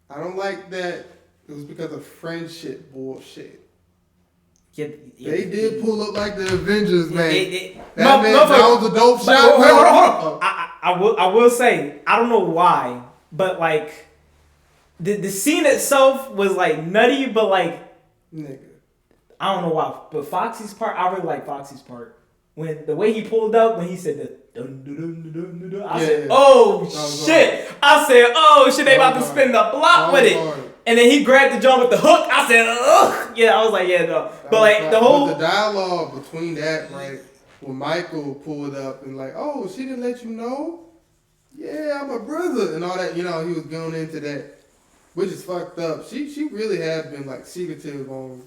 I don't like that it was because of friendship bullshit. Yeah, they did pull up like the Avengers, man. That was a dope shot. Hold on. I will say, I don't know why, but like the scene itself was like nutty, but like nigga. I don't know why. But Foxy's part, I really like Foxy's part. When the way he pulled up, when he said the dun, dun, dun, dun, dun, dun, I said, oh shit. I said, oh shit, they about to spin the block with it. And then he grabbed the joint with the hook. I said, ugh. Yeah, I was like, yeah, no. But like the whole the dialogue between that, right? when Michael pulled up and like, oh, she didn't let you know? Yeah, I'm a brother and all that. You know, he was going into that, which is fucked up. She really had been like secretive on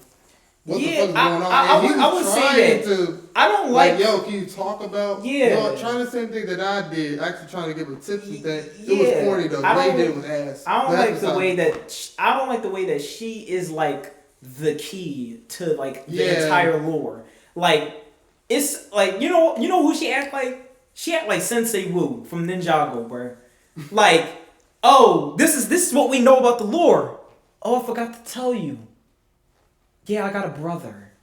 what the fuck is going on. I would say that. To, I don't like, yo, can you talk about? Yeah. You know, trying the same thing that I did. Actually trying to give her tips and things. It was corny though. The way he did it was ass. I don't like the way that. I don't like the way that she is like the key to like the entire lore. Like it's like you know who she act like. She act like Sensei Wu from Ninjago, bruh. Like, oh, this is what we know about the lore. Oh, I forgot to tell you. Yeah, I got a brother.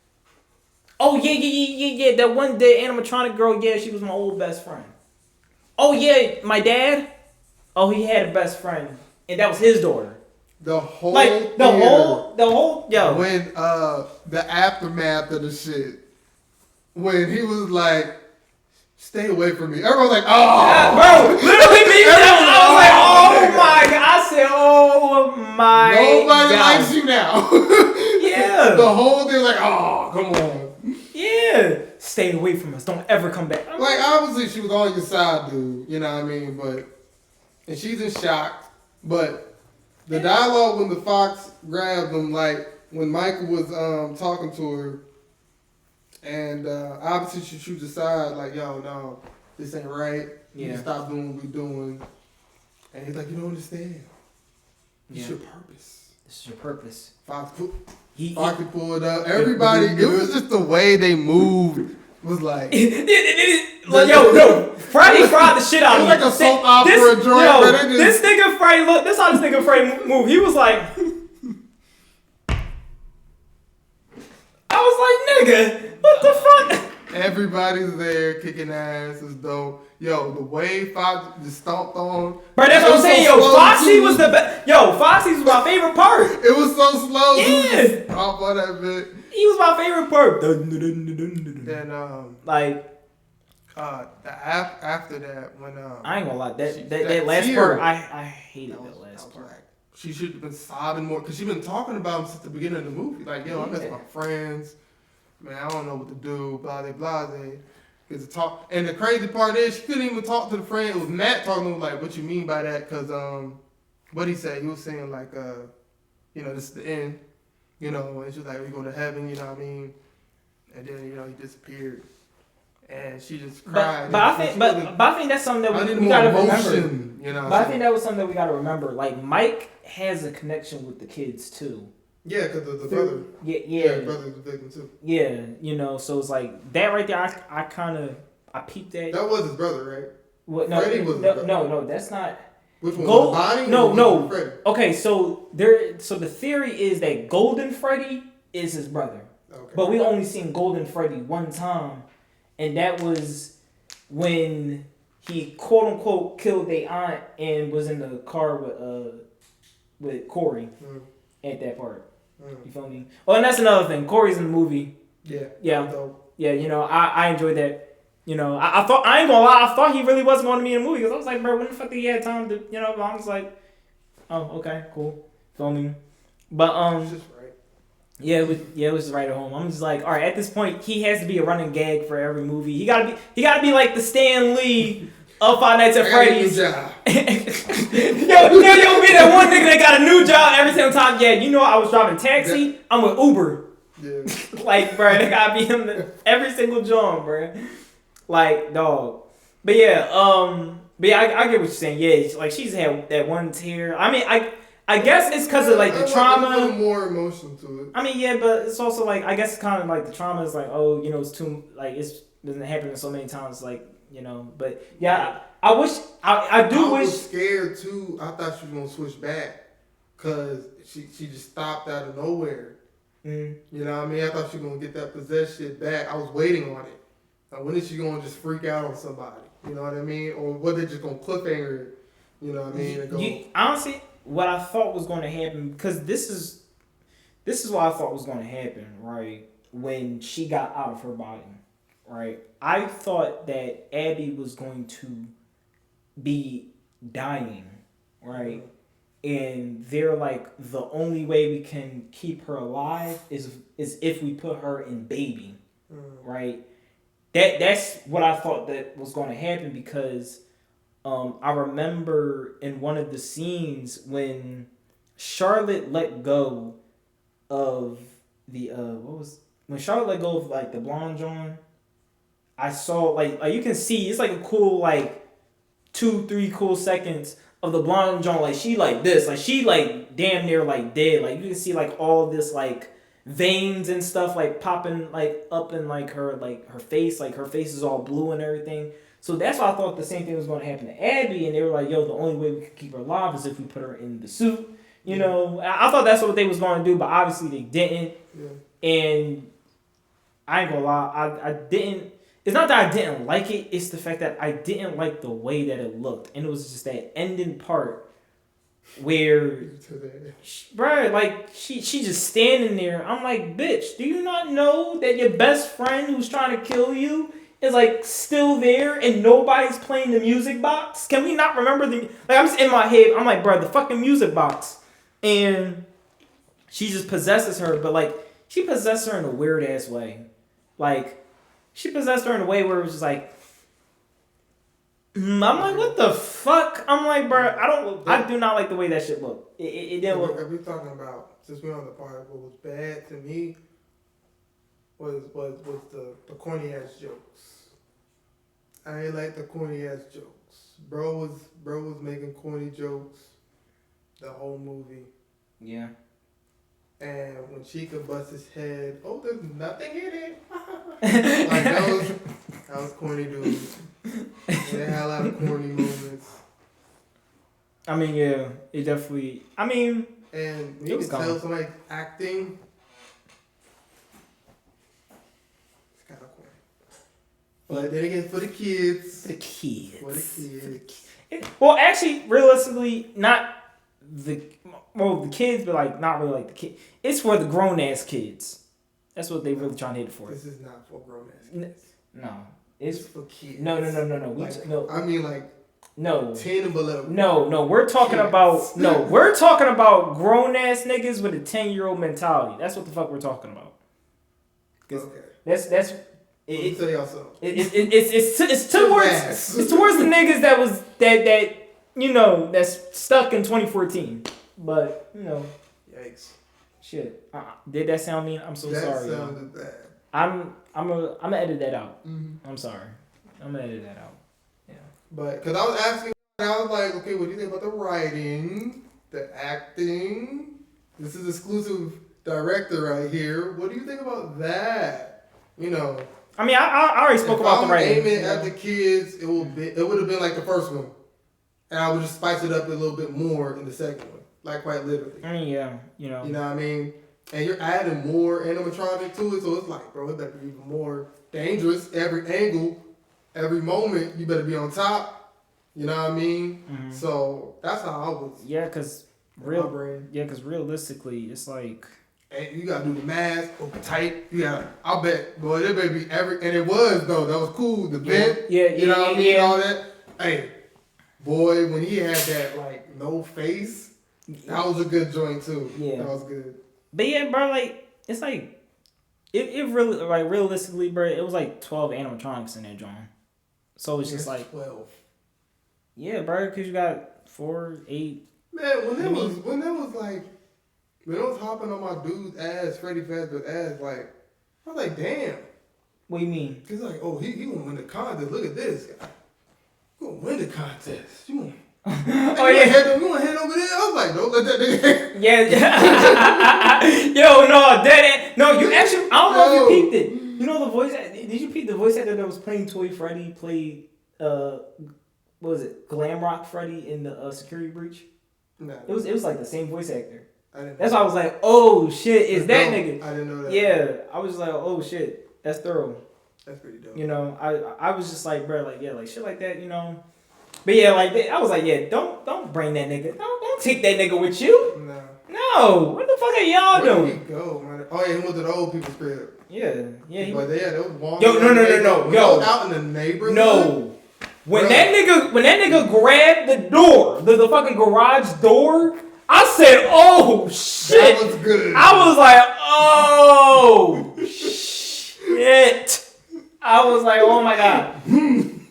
Oh, yeah. That one day animatronic girl, yeah, she was my old best friend. Oh, yeah, my dad. Oh, he had a best friend. And that was his daughter. The whole yo. When the aftermath of the shit. When he was like, stay away from me. Everyone was like, oh. Bro, literally me. I was like, oh my God. I said, oh my Nobody God. likes you now. Yeah. The whole thing like, oh, come on. Yeah. Stay away from us. Don't ever come back. Like, obviously, she was on your side, dude. You know what I mean? And she's in shock. But the dialogue when the fox grabbed him, like, when Michael was talking to her, and obviously she shoots aside, like, yo, no, this ain't right. You can stop doing what we're doing. And he's like, you don't understand. It's your purpose. This is your purpose. Fox pulled up. Everybody, it was just the way they moved. Was like, yo, Freddy fried the shit out of me. It was like a soap opera joint. This nigga Freddy, look, this how this nigga Freddy moved. He was like, I was like, nigga, what the fuck? Everybody's there kicking ass as though, yo, the way Fox just stomped on. Bro, that's what I'm saying. Yo, Foxy was the best. Yo, Foxy was my favorite part. It was so slow. Yeah. Stomp on that bit. He was my favorite part. Then, like, after that, when I ain't gonna lie, that last part, I hated that last part. Like, she should have been sobbing more because she been talking about him since the beginning of the movie. Like, yo, I miss my friends. Man, I don't know what to do. Blah blah blah. Cause to talk, and the crazy part is she couldn't even talk to the friend. It was Matt talking to him like, "What you mean by that?" Cause what he said, he was saying like, you know, this is the end. You know, and she was like, "We go to heaven." You know what I mean? And then he disappeared. And she just cried. But I think that's something that we gotta remember. You know, but I think that was something that we gotta remember. Like Mike has a connection with the kids too. Yeah, because the brother. Yeah, the brother's a victim too. Yeah, you know, so it's like that right there. I peeped that. That was his brother, right? What? No, Freddy was no, that's not. Which one? Bonnie? No. Freddy? Okay, so the theory is that Golden Freddy is his brother, but we only seen Golden Freddy one time, and that was when he quote unquote killed their aunt and was in the car with Corey at that part. You feel me? Oh, and that's another thing. Corey's in the movie. Yeah. You know, I enjoyed that. You know, I thought, I ain't gonna lie, I thought he really wasn't going to be in the movie because I was like, bro, when the fuck did he have time to, you know? I was like, oh, okay, cool. Feel me? But It's just right. Yeah, it was just right at home. I'm just like, all right, at this point, he has to be a running gag for every movie. He gotta be like the Stan Lee of Five Nights at Freddy's. yo, be that one nigga that got a new job every single time. Yeah, you know I was driving taxi. I'm with Uber. Yeah. Like, bro, they gotta be him every single job, bro. Like, dog. But yeah, I get what you're saying. Yeah, like she's had that one tear. I mean, I guess it's because of like the trauma. A little more emotion to it. I mean, yeah, but it's also like I guess it's kind of like the trauma is like, oh, you know, it's too like it doesn't happen so many times, like. You know, but yeah, I wish I wish. I was scared too. I thought she was gonna switch back because she just stopped out of nowhere. You know what I mean? I thought she was gonna get that possessed shit back. I was waiting on it. Like, when is she gonna just freak out on somebody? You know what I mean? Or what they just gonna cliffhanger? You know what I mean? And go, honestly, what I thought was gonna happen because this is what I thought was gonna happen. Right when she got out of her body. Right, I thought that Abby was going to be dying, right, and they're like the only way we can keep her alive is if we put her in baby, right. that's what I thought that was going to happen because I remember in one of the scenes when Charlotte let go of the when Charlotte let go of like the blonde John, I saw like you can see it's like a cool like 2-3 cool seconds of the blonde John, like she like this, like she like damn near like dead, like you can see like all this like veins and stuff like popping like up in like her face, like her face is all blue and everything. So that's why I thought the same thing was going to happen to Abby, and they were like, yo, the only way we could keep her alive is if we put her in the suit. You know, I thought that's what they was going to do, but obviously they didn't. Yeah. And I ain't gonna lie, I didn't. It's not that I didn't like it. It's the fact that I didn't like the way that it looked, and it was just that ending part where, bruh, like she just standing there. I'm like, bitch, do you not know that your best friend who's trying to kill you is like still there and nobody's playing the music box? Can we not remember the like? I'm just in my head. I'm like, bruh, the fucking music box, and she just possesses her, but like she possessed her in a weird ass way, like. She possessed her in a way where it was just like, I'm like, what the fuck? I'm like, bro, I do not like the way that shit looked. It didn't look. What we talking about? Since we're on the part, what was bad to me was the corny ass jokes. I ain't like the corny ass jokes. Bro was making corny jokes the whole movie. Yeah. And when she could bust his head, oh, there's nothing in it. Like that was corny, dude. They had a lot of corny moments. I mean, yeah, it definitely. I mean, and you can tell somebody's acting. It's kind of corny. But then again, for the kids. For the kids. For the kids. Well, actually, realistically, not the kids, but like not really like the kid. It's for the grown ass kids. That's what they really trying to hit it for. This is not for grown ass kids. No, it's for kids. No. Like, no. I mean like. No. 10 and below. No. We're talking about grown ass niggas with a 10-year-old mentality. That's what the fuck we're talking about. Okay. That's. It's towards the niggas that you know that's stuck in 2014. But you know. Yikes. Shit. Did that sound mean? I'm so sorry. That sounded bad. I'm gonna edit that out. Mm-hmm. I'm sorry. I'm gonna edit that out. Yeah. But because I was asking, I was like, okay, what do you think about the writing, the acting? This is exclusive director right here. What do you think about that? You know. I mean, I already spoke about the writing. Aiming at the kids, it would have been like the first one, and I would just spice it up a little bit more in the second one, like quite literally. I mean, yeah, you know. You know what I mean? And you're adding more animatronic to it, so it's like, bro, it better be even more dangerous. Every angle, every moment, you better be on top. You know what I mean? Mm-hmm. So that's how I was. Yeah, because realistically, it's like. And you gotta do the mask, open tight. I bet, boy, there may be and it was though. That was cool. The vent, you know what I mean, all that. Hey, boy, when he had that like no face, that was a good joint too. Yeah, that was good. But yeah, bro, like it's like it really like realistically, bro, it was like 12 animatronics in that joint. So it's just like 12. Yeah, bro, because you got 4, 8. Man, when it was hopping on my dude's ass, Freddy Fazbear's ass, like, I was like, damn. What do you mean? He's like, oh, he gonna win the contest. Look at this. You gonna win the contest. You gonna head over there? I was like, don't let that nigga. Yeah. Yo, no, no, you actually, I don't know if you peeped it. You know the voice, did you peep the voice actor that was playing Toy Freddy played, what was it, Glam Rock Freddy in the Security Breach? No. It was like the same voice actor. That's why I was like, oh shit, is that nigga? I didn't know that. Yeah, I was like, oh shit, that's thorough. That's pretty dope. You know, I was just like, bro, like, yeah, like shit like that, you know. But yeah, like, I was like, yeah, don't bring that nigga. Don't take that nigga with you. No. What the fuck are y'all doing? Where did he go, man? Oh, yeah, he went to the old people's crib. Yeah. But they was walking. Yo, no. Yo. Out in the neighborhood. No. When that nigga grabbed the door, the fucking garage door, I said, oh, shit. That was good. I was like, oh, shit. I I was like, oh my god.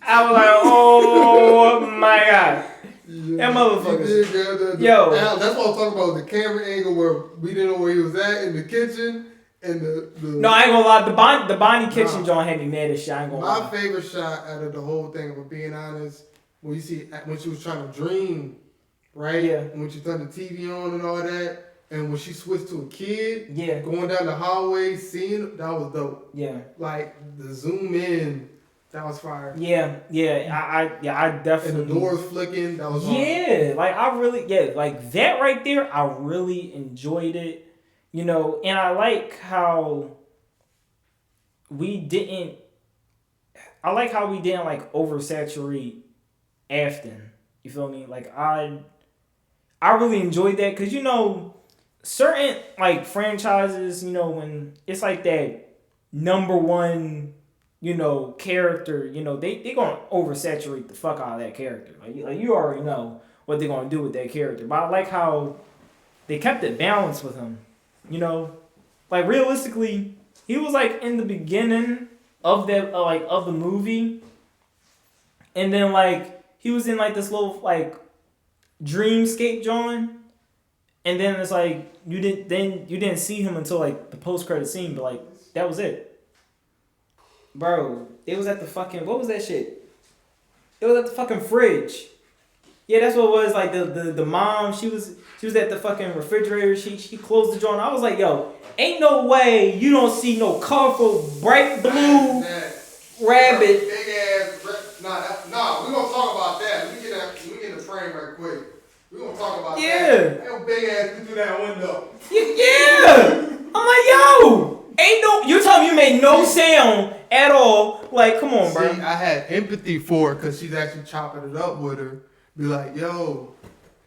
I was like, oh my god. Yeah, That motherfucker. Yo. That's what I'm talking about. The camera angle where we didn't know where he was at in the kitchen. And No, I ain't gonna lie. The Bonnie kitchen joint had me mad as shit. I ain't gonna lie. My favorite shot out of the whole thing, if I'm being honest, when she was trying to dream, right? Yeah. When she turned the TV on and all that, and when she switched to a kid, yeah, going down the hallway, seeing that was dope. Yeah. Like the zoom in, that was fire. Yeah. I definitely. And the doors flicking, that was hard. Like I really, like that right there, I really enjoyed it. You know, and I like how we didn't like oversaturate Afton. You feel me? Like I really enjoyed that because, you know, certain like franchises, you know, when it's like that number one, you know, character, you know, they gonna oversaturate the fuck out of that character. Like you already know what they're gonna do with that character. But I like how they kept it balanced with him. You know, like realistically, he was like in the beginning of that of the movie, and then like he was in like this little like dreamscape drawing, and then it's like you didn't see him until like the post credit scene, but like that was it, bro. It was at the fucking what was that shit? It was at the fucking fridge. Yeah, that's what it was. Like the mom, she was at the fucking refrigerator. She closed the door, and I was like, yo, ain't no way you don't see no colorful bright blue rabbit. Big ass. Nah, we gonna talk about that. Let me get in the frame right quick. We gonna talk about that. That big ass through that window. Yeah. I'm like, yo, ain't no. You telling me you made no sound at all? Like, come on, bro. See, I had empathy for her because she's actually chopping it up with her. Be like, yo,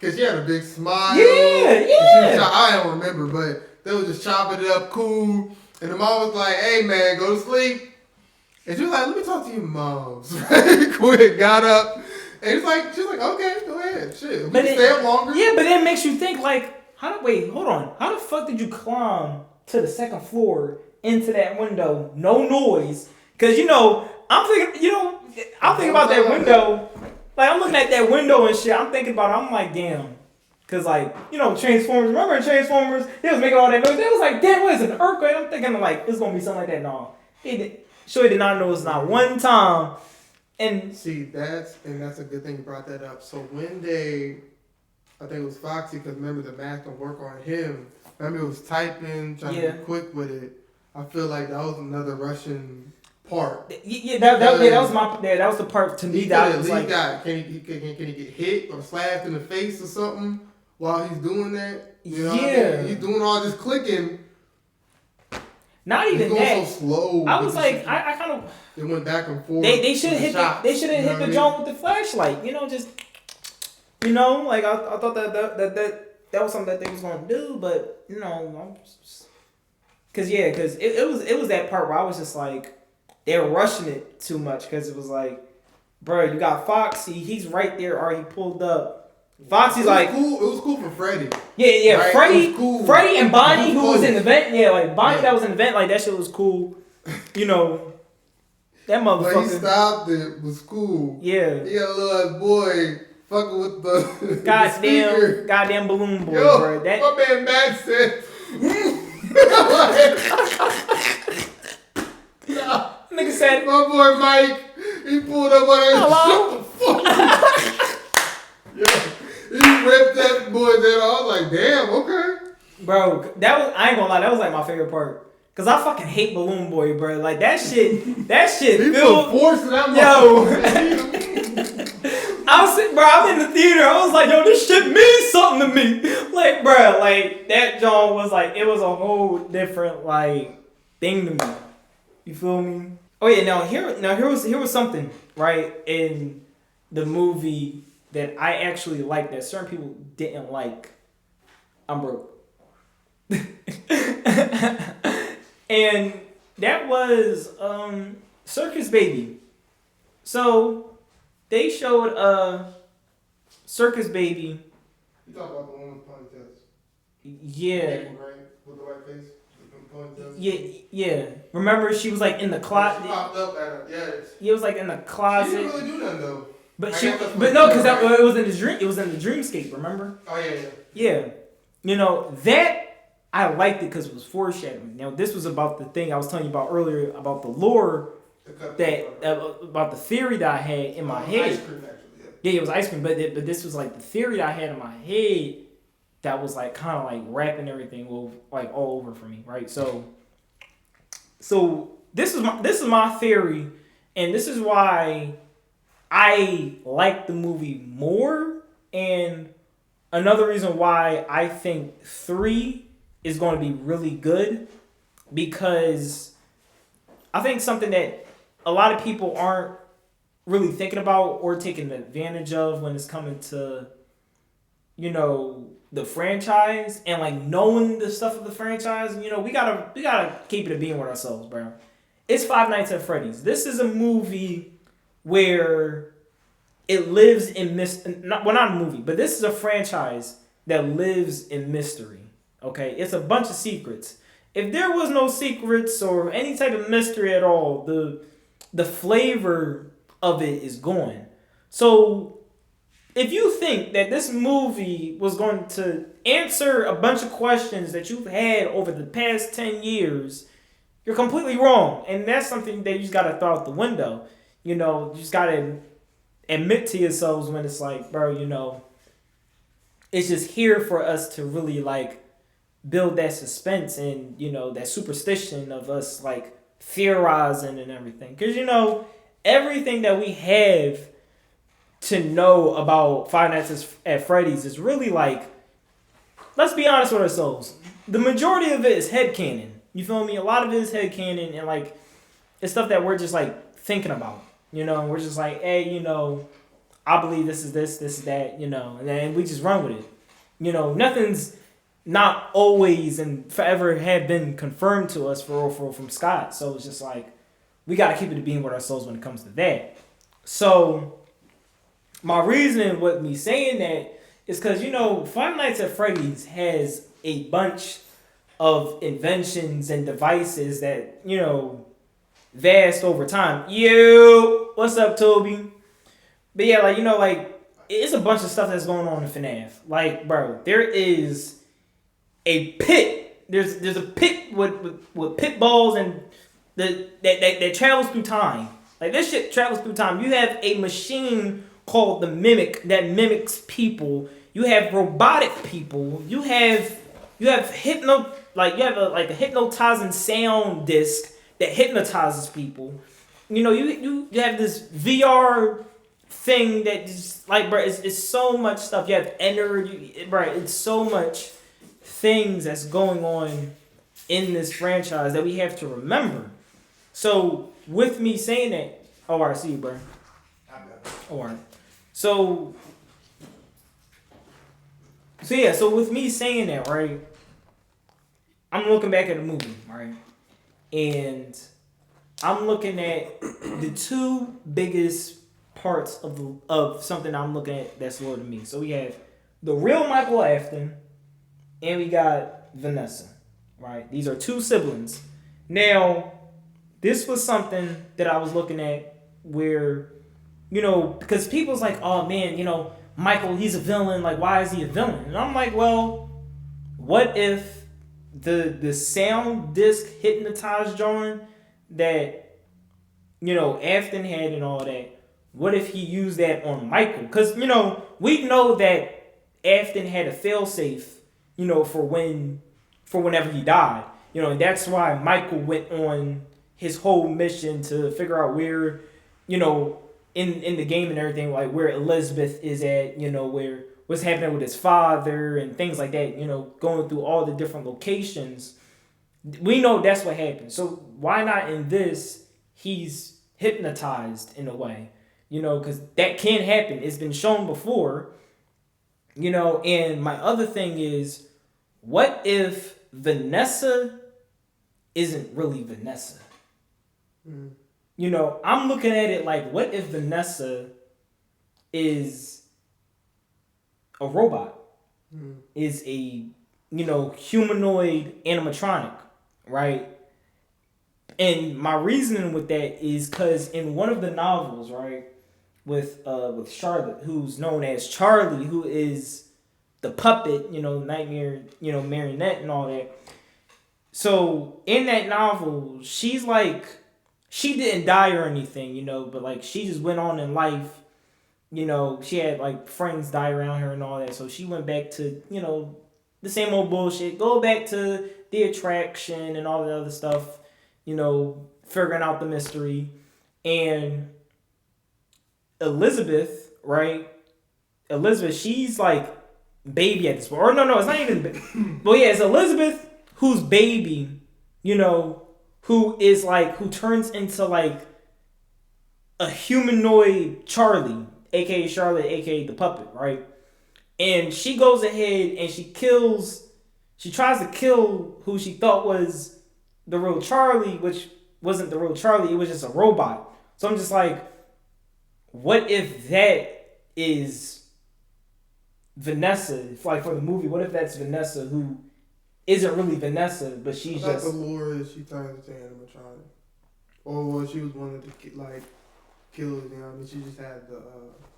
because she had a big smile. Yeah. I don't remember, but they was just chopping it up cool. And the mom was like, hey, man, go to sleep. And she was like, let me talk to your moms. Quick, got up. And she was like, okay, go ahead. Shit, we can stay up longer. Yeah, but it makes you think, like, wait, hold on. How the fuck did you climb to the second floor into that window? No noise. Because, you know, I'm thinking about that window. Like, I'm looking at that window and shit. I'm thinking about it. I'm like, damn. Because, like, you know, Transformers. Remember in Transformers? They was making all that noise. They was like, damn, what is it, an earthquake? I'm thinking, like, it's going to be something like that. No. Sure did not know it's not one time. And see, that's a good thing you brought that up. So when I think it was Foxy, because remember the math don't work on him. Remember it was typing, trying to be quick with it. I feel like that was another Russian part. That was the part to me that was like, can he get hit or slapped in the face or something while he's doing that? You know what I mean? He's doing all this clicking. Not even that. He's going so slow. I was like, I kind of. They went back and forth. They should have hit the joint with the flashlight. You know, just you know, like I thought that was something that they was gonna do, but you know, because it was that part where I was just like, they were rushing it too much because it was like, bro, you got Foxy, he's right there, or he pulled up. Foxy's like, cool. It was cool for Freddy. Yeah. Right? Freddy, cool. Freddy and Bonnie, who was in the vent. Yeah, like Bonnie that was in the vent. Like that shit was cool. You know, that motherfucker. But he stopped it. Was cool. Yeah. He got a little ass boy fucking with the goddamn balloon boy, yo, bro. That my man Matt said. nigga said, my boy Mike. He pulled up on his. Hello. Yeah. He ripped that boy's head off. I was like, damn, okay. Bro, I ain't gonna lie, that was like my favorite part. Cause I fucking hate Balloon Boy, bro. Like that shit He filled. put force in that I'm in the theater. I was like, yo, this shit means something to me. Like, bro, like that John was like, it was a whole different like thing to me. You feel me? Oh yeah, here was something right in the movie that I actually liked that certain people didn't like. I'm broke. And that was Circus Baby. So they showed Circus Baby. You talking about the one with ponytails? Yeah. Right? With the white face? Yeah. Remember, she was like in the closet. She popped up at her. Yeah, it was like in the closet. She didn't really do nothing though. But no, because it was in the dream. It was in the dreamscape. Remember? Oh yeah. Yeah. You know that I liked it because it was foreshadowing. Now this was about the thing I was telling you about earlier about the lore about the theory that I had in my head. Ice cream, actually, yeah, it was ice cream, but this was like the theory that I had in my head that was like kind of like wrapping everything like all over for me, right? So this is my theory, and this is why I like the movie more, and another reason why I think 3 is going to be really good, because I think something that a lot of people aren't really thinking about or taking advantage of when it's coming to, you know, the franchise and like knowing the stuff of the franchise. You know, we gotta keep it a being with ourselves, bro. It's Five Nights at Freddy's. This is a movie where it lives in not a movie, but this is a franchise that lives in mystery. Okay, it's a bunch of secrets. If there was no secrets or any type of mystery at all, the flavor of it is gone. So if you think that this movie was going to answer a bunch of questions that you've had over the past 10 years, you're completely wrong. And that's something that you just got to throw out the window. You know, you just got to admit to yourselves when it's like, bro, you know, it's just here for us to really like build that suspense and, you know, that superstition of us like theorizing and everything. Because, you know, everything that we have to know about Five Nights at Freddy's is really like, let's be honest with ourselves. The majority of it is headcanon. You feel me? A lot of it is headcanon, and like it's stuff that we're just like thinking about. You know, we're just like, hey, you know, I believe this is that, you know, and then we just run with it. You know, nothing's not always and forever have been confirmed to us from Scott. So it's just like, we got to keep it a being with ourselves when it comes to that. So my reasoning with me saying that is because, you know, Five Nights at Freddy's has a bunch of inventions and devices that, you know, vast over time. Yo, what's up, Toby? But yeah, like, you know, like, it's a bunch of stuff that's going on in FNAF. Like, bro, there is a pit. There's a pit with pit balls and that travels through time. Like, this shit travels through time. You have a machine called the Mimic that mimics people. You have robotic people. You have a hypnotizing sound disc that hypnotizes people. You know, you have this VR thing that just like, bro, it's so much stuff. You have energy, bro. It's so much things that's going on in this franchise that we have to remember. So with me saying that, oh, I see you, bro. All right. So yeah. So with me saying that, right, I'm looking back at the movie, right, and I'm looking at the two biggest parts of something I'm looking at that's loyal to me. So we have the real Michael Afton, and we got Vanessa, right? These are two siblings. Now, this was something that I was looking at where, you know, because people's like, oh man, you know, Michael, he's a villain. Like, why is he a villain? And I'm like, well, what if the sound disc hypnotized John that, you know, Afton had and all that, what if he used that on Michael? Because, you know, we know that Afton had a failsafe, you know, for whenever he died. You know, and that's why Michael went on his whole mission to figure out where, you know, in the game and everything, like where Elizabeth is at, you know, what's happening with his father and things like that, you know, going through all the different locations. We know that's what happened. So why not in this, he's hypnotized in a way, you know, because that can happen. It's been shown before, you know. And my other thing is, what if Vanessa isn't really Vanessa? Mm. You know, I'm looking at it like, what if Vanessa is a robot? Mm. Is a, you know, humanoid animatronic, right? And my reasoning with that is because in one of the novels, right, with Charlotte, who's known as Charlie, who is the puppet, nightmare, marionette and all that. So in that novel, she's like, she didn't die or anything, but like she just went on in life. She had like friends die around her and all that. So she went back to, the same old bullshit. Go back to the attraction and all the other stuff, figuring out the mystery. And Elizabeth, right? Elizabeth, she's like baby at this point. Or no, it's not even. Well, yeah, it's Elizabeth who's baby, who is like, who turns into like a humanoid Charlie, aka Charlotte, aka the puppet, right? And she goes ahead and she tries to kill who she thought was the real Charlie, which wasn't the real Charlie, it was just a robot. So I'm just like, what if that is Vanessa, like for the movie, what if that's Vanessa who isn't really Vanessa, but she's just... the lore is she turns into animatronic. Or she was wanted to like kill it, she just had the...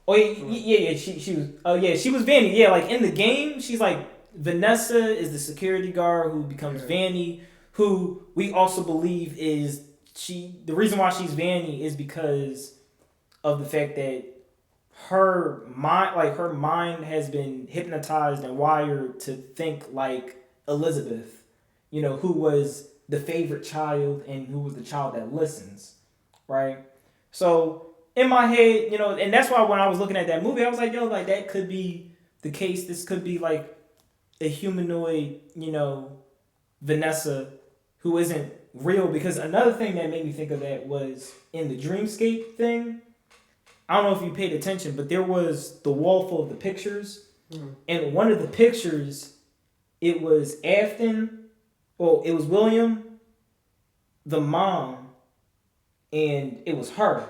Oh yeah. She was. Oh yeah, she was Vanny. Yeah, like in the game, she's like Vanessa is the security guard who becomes Vanny, who we also believe is she. The reason why she's Vanny is because of the fact that her mind has been hypnotized and wired to think like Elizabeth, who was the favorite child and who was the child that listens, right? So in my head, and that's why when I was looking at that movie, I was like, yo, like that could be the case. This could be like a humanoid, Vanessa who isn't real. Because another thing that made me think of that was in the Dreamscape thing. I don't know if you paid attention, but there was the wall full of the pictures. And one of the pictures, it was Afton, it was William, the mom, and it was her.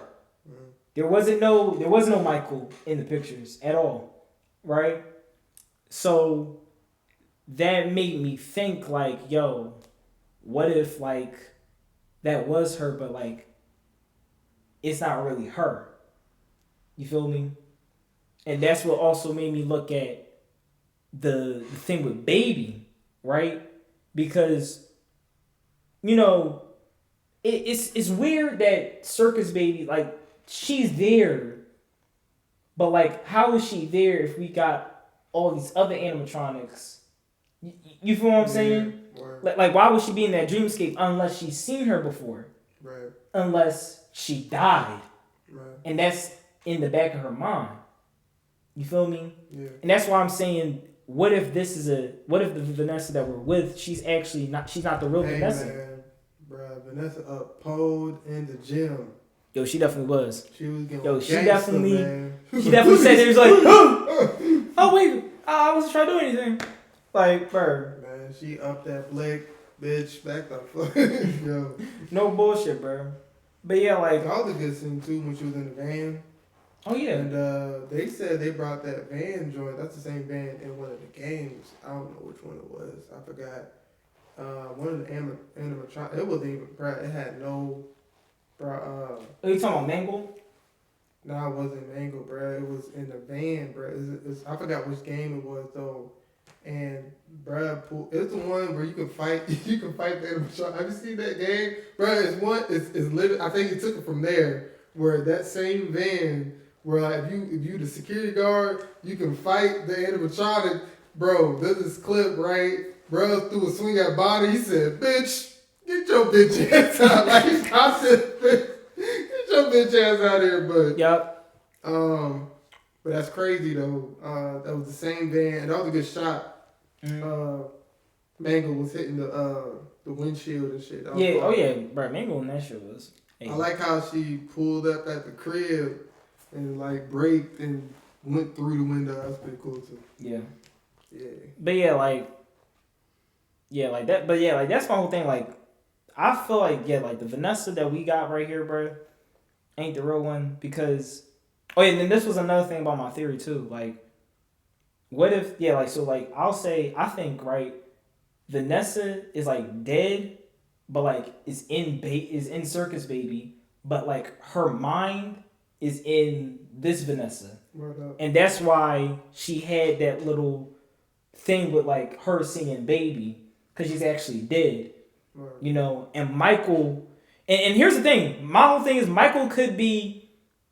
There wasn't no Michael in the pictures at all, right? So that made me think like, yo, what if like that was her, but like it's not really her. You feel me? And that's what also made me look at the thing with Baby, right? Because it's weird that Circus Baby, like, she's there, but like, how is she there if we got all these other animatronics? You feel what I'm saying? Right. Like, why would she be in that dreamscape unless she's seen her before? Right. Unless she died. Right. And that's in the back of her mind. You feel me? Yeah. And that's why I'm saying, what if the Vanessa that we're with, she's not the real Vanessa? Man, bruh, Vanessa pulled in the gym. Yo, she definitely was. She was getting she definitely said it was like, oh wait, I wasn't trying to do anything. Like, bro. Man, she upped that flick, bitch, back the fuck. Yo. No bullshit, bro. But yeah, like, that was a good scene too when she was in the van. Oh yeah. And they said they brought that van joint. That's the same van in one of the games. I don't know which one it was. I forgot. One of the animatronics. It wasn't even. Bruh, it had no. Are you talking about Mangle? No, it wasn't Mangle, bruh. It was in the van, bruh. I forgot which game it was though. And bruh, it's the one where you can fight. You can fight the animatronic. Have you seen that game, bruh? It's one. It's literally. I think he took it from there. Where that same van. Where like if you the security guard, you can fight the animatronic. Bro, there's this clip, right? Bro threw a swing at body. He said, "Bitch, get your bitch ass out!" Like he's constant, get your bitch ass out here, bud. Yep. But that's crazy though. That was the same van. That was a good shot. Mangle was hitting the windshield and shit. Yeah. Oh yeah, bro. Mangle and that shit was. Hey. I like how she pulled up at the crib. And like braked and went through the window. That's pretty cool too. Yeah. Yeah. But like that. But yeah, like that's my whole thing. Like, I feel like like the Vanessa that we got right here, bro, ain't the real one because. Oh yeah, and then this was another thing about my theory too. Like, what if I'll say I think right, Vanessa is like dead, but like is in Circus Baby, but like her mind is in this Vanessa, and that's why she had that little thing with like her singing Baby because she's actually dead, you know. And Michael, and here's the thing, my whole thing is Michael could be,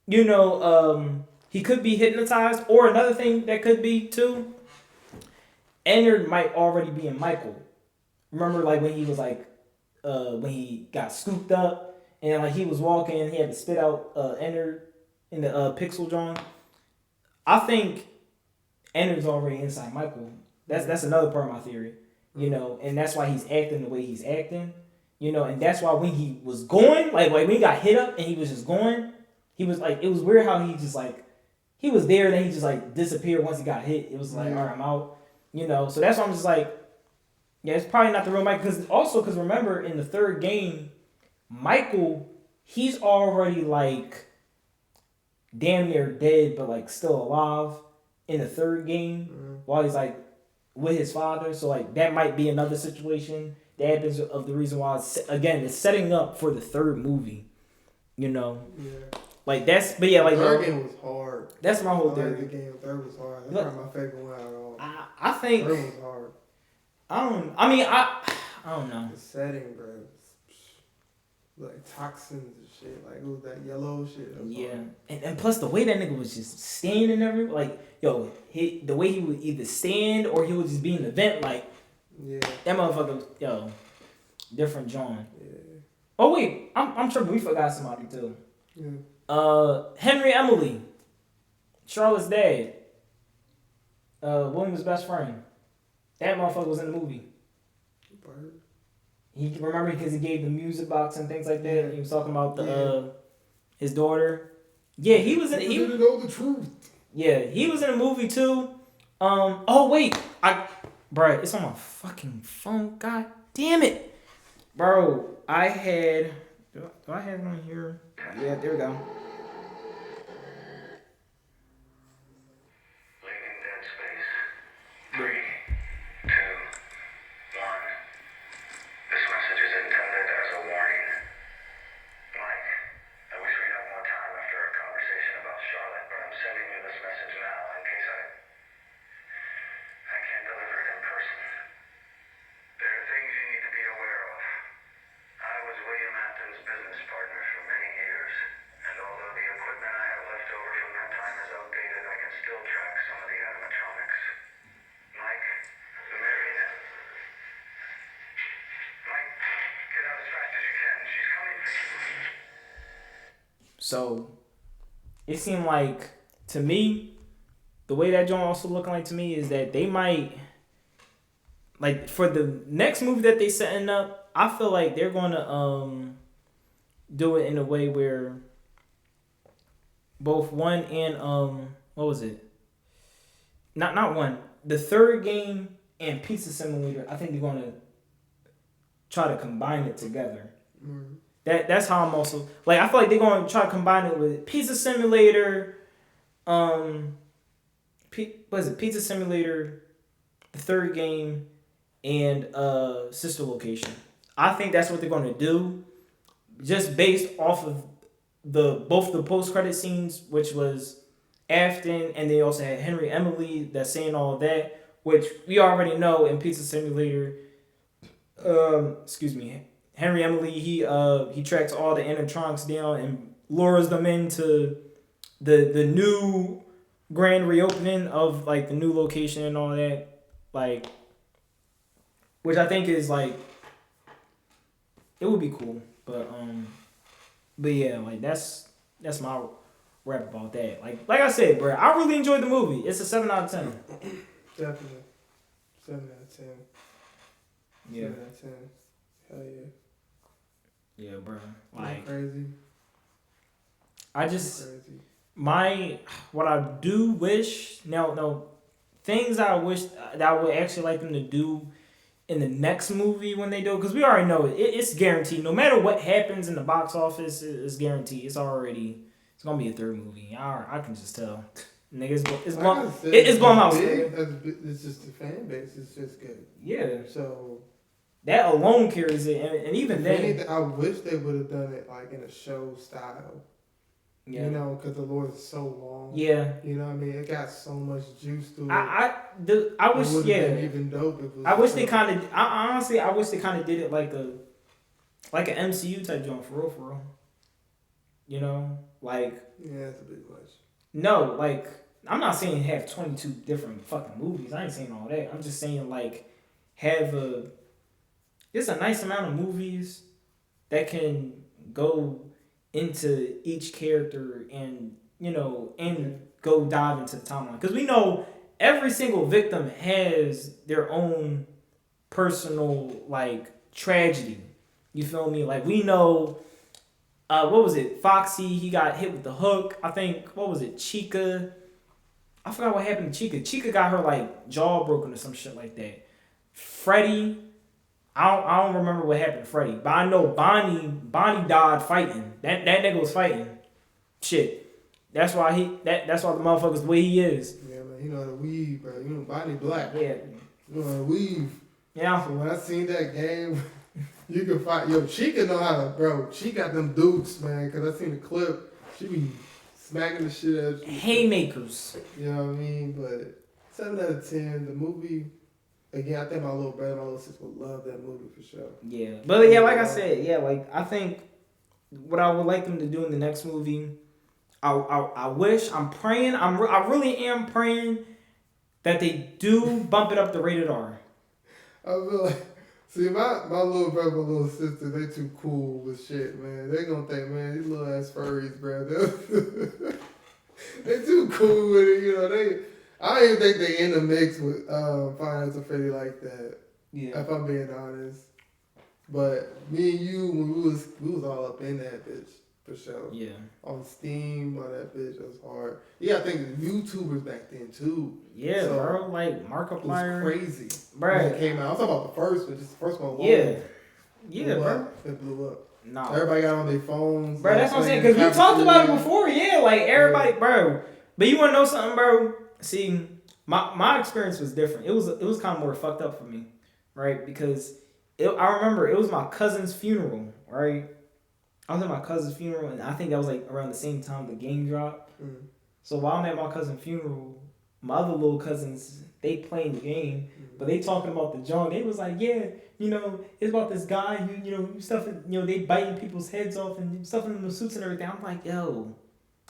you know, he could be hypnotized, or another thing that could be too, Ennard might already be in Michael. Remember, like when he was like, when he got scooped up and like he was walking, he had to spit out Ennard in the pixel drawing. I think Ennard's already inside Michael. That's another part of my theory, you know, and that's why he's acting the way he's acting, you know, and that's why when he was going, like when he got hit up and he was just going, he was like, it was weird how he just like, he was there, then he just like disappeared once he got hit. It was like, all right, I'm out, you know. So that's why I'm just like, yeah, it's probably not the real Michael. Because remember, in the third game, Michael, he's already like damn near dead, but like still alive in the third game while he's like with his father. So like that might be another situation that happens of the reason why it's setting up for the third movie, you know. Yeah. Like that's, but yeah, like the third game was hard. That's my whole theory. The game third was hard. That's probably my favorite one out of all. I think third was hard. I don't know. The setting, bro. Like toxins and shit. Like it was that yellow shit. Yeah. And plus the way that nigga was just standing everywhere, like, yo, the way he would either stand or he would just be in the vent, like, yeah. That motherfucker, yo, different John. Yeah. Oh wait, I'm sure we forgot somebody too. Yeah. Henry Emily, Charlotte's dad. William's best friend. That motherfucker was in the movie. Bird. He remember because he gave the music box and things like that. Yeah. He was talking about the his daughter. Yeah, he was in. He didn't know the truth. Yeah, he was in a movie too. Oh wait, bro, it's on my fucking phone. God damn it, bro. I had. Do I have it on here? Yeah, there we go. So, it seemed like, to me, the way that joint also looking like to me is that they might, like, for the next movie that they setting up, I feel like they're going to do it in a way where both one and, what was it? Not one. The third game and Pizza Simulator, I think they're going to try to combine it together. Mm-hmm. That's how I'm also like. I feel like they're going to try to combine it with Pizza Simulator, what is it? Pizza Simulator, the third game, and Sister Location. I think that's what they're going to do, just based off of both the post credit scenes, which was Afton, and they also had Henry Emily that's saying all of that, which we already know in Pizza Simulator. Excuse me. Henry Emily, he tracks all the animatronics down and lures them into the new grand reopening of like the new location and all that, like, which I think is like, it would be cool, but yeah, like that's my rap about that. Like I said, bro, I really enjoyed the movie. It's a 7 out of 10. Definitely, 7 out of 10. Yeah. 7 out of 10. Hell yeah. Yeah, bro. Like crazy. I just what I do wish things I wish that I would actually like them to do in the next movie when they do, because we already know it's guaranteed. No matter what happens in the box office, it's guaranteed. It's gonna be a third movie. I can just tell. Niggas, it's Blumhouse. It's just the fan base. It's just good. Yeah. So That alone carries it, and even then, I wish they would have done it like in a show style. yeah, You know, because the lore is so long. yeah. You know what I mean? It got so much juice to it. I wish, it would have been even dope if it was I wish they kind of. Honestly, I wish they kind of did it like an MCU type joint for real. You know, like yeah, that's a bit much. no, like I'm not saying have 22 different fucking movies. I ain't saying all that. I'm just saying like have just a nice amount of movies that can go into each character and go dive into the timeline, because we know every single victim has their own personal like tragedy. You feel me? Like we know, what was it? Foxy, he got hit with the hook. I think, what was it? Chica. I forgot what happened to Chica. Chica got her like jaw broken or some shit like that. Freddy, I don't remember what happened to Freddy, but I know Bonnie died fighting. That nigga was fighting. Shit. That's why that's why the motherfucker's the way he is. Yeah, man, you know the weave, bro. You know Bonnie Black. Yeah. You know the weave. Yeah. So when I seen that game, you can find Chica know how to, bro. She got them dukes, man. Cause I seen the clip. She be smacking the shit out of you. Haymakers. You know what I mean? But 7 out of 10. The movie. Again, I think my little brother, my little sister would love that movie for sure. Yeah, but yeah, like I said, yeah, like I think what I would like them to do in the next movie, I wish, I'm praying, I really am praying that they do bump it up to rated R. I feel like, see, my little brother, my little sister, they too cool with shit, man. They gonna think, man, these little ass furries, bro. They too cool with it, you know. I don't even think they in the mix with Five Nights at Freddy like that. Yeah. If I'm being honest. But me and you, when we was all up in that bitch for sure. Yeah. On Steam, on that bitch, it was hard. Yeah, I think the YouTubers back then too. Yeah, so, bro. Like Markiplier. It was crazy. Bro. When it came out. I'm talking about the first one, just the first one. Yeah. Yeah, bro. It blew up. No. Everybody got on their phones. Bro, that's what I'm saying. Because we talked about it before. Yeah, like everybody, bro. But you want to know something, bro? See, my experience was different. It was kind of more fucked up for me, right? Because I remember it was my cousin's funeral, right? I was at my cousin's funeral, and I think that was like around the same time the game dropped. Mm. So while I'm at my cousin's funeral, my other little cousins, they playing the game, but they talking about the John. They was like, yeah, it's about this guy who stuffing, they biting people's heads off and stuffing them in the suits and everything. I'm like, yo.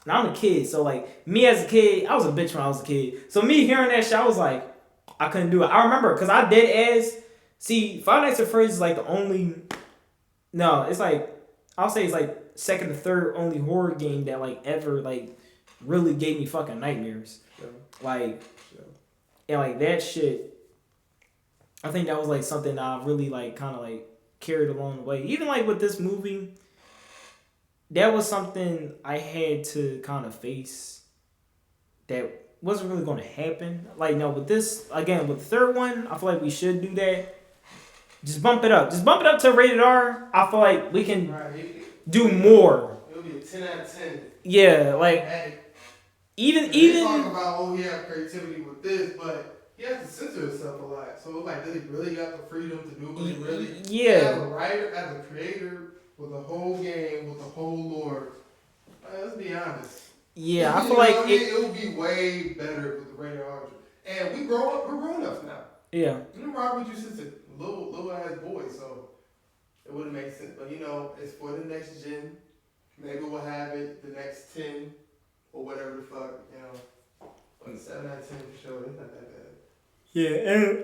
And I'm a kid, so like me as a kid, I was a bitch when I was a kid. So me hearing that shit, I was like, I couldn't do it. I remember because I did see, Five Nights at Freddy's is like the only. No, it's like I'll say it's like second or third only horror game that like ever like really gave me fucking nightmares. Sure. Like, Sure. And like that shit. I think that was like something that I really like kind of like carried along the way. Even like with this movie. That was something I had to kind of face that wasn't really going to happen. Like, no, with this, again, with the third one, I feel like we should do that. Just bump it up. Just bump it up to rated R. I feel like we can do more. It'll be a 10 out of 10. Yeah, like, even... They talk about, he had creativity with this, but he has to censor himself a lot. So, like, does he really got the freedom to do what he really... Yeah. As a writer, as a creator... With the whole game, with the whole lore. Let's be honest. Yeah, I feel like it would be way better with the rated R. And we're grown ups now. Yeah. You know, Rob with you since a little ass boy, so it wouldn't make sense. But it's for the next gen. Maybe we'll have it the next 10 or whatever the fuck, But 7 out of 10 for sure, it's not that bad. Yeah, and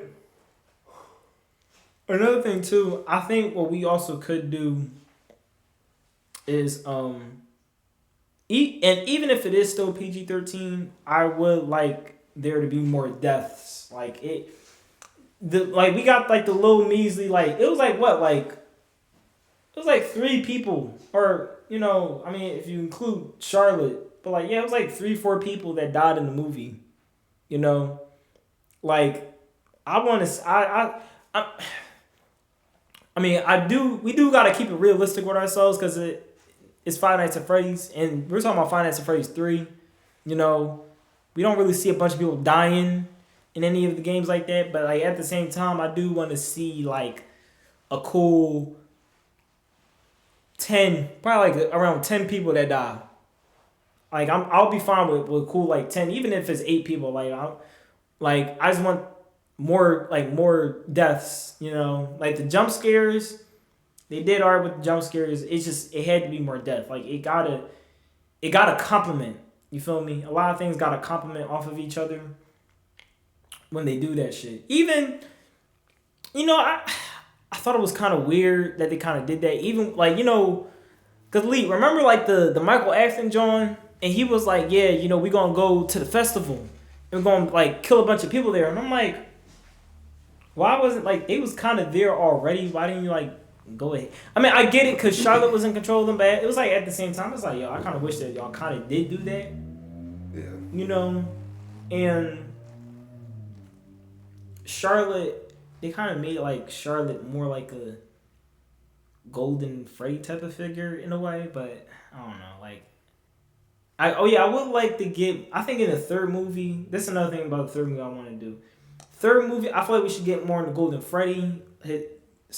another thing too, I think what we also could do is even if it is still PG-13, I would like there to be more deaths. Like we got like the little measly it was like what it was like 3 people, or I mean if you include Charlotte, but like it was like 3-4 people that died in the movie. Like I want to I mean we do gotta keep it realistic with ourselves because it's Five Nights at Freddy's, and we're talking about Five Nights at Freddy's 3. We don't really see a bunch of people dying in any of the games like that, but like at the same time, I do want to see like a cool 10, probably like around 10 people that die. Like I'll be fine with cool like 10, even if it's 8 people. I just want more deaths. Like the jump scares, they did alright with the jump scares. It had to be more death. Like it gotta complement. You feel me? A lot of things gotta complement off of each other when they do that shit. Even I thought it was kind of weird that they kind of did that. Even cause Lee, remember like the Michael Afton John, and he was like, yeah, we gonna go to the festival and we're gonna like kill a bunch of people there, and I'm like, why wasn't like they was kind of there already? Why didn't you like go ahead? I mean, I get it because Charlotte was in control of them, but it was like at the same time, it's like, yo, I kind of wish that y'all kind of did do that. Yeah. And Charlotte, they kind of made like Charlotte more like a golden Freddy type of figure in a way, but I don't know. Like, I would like to get. I think in the third movie, this is another thing about the third movie I want to do. Third movie, I feel like we should get more into Golden Freddy. His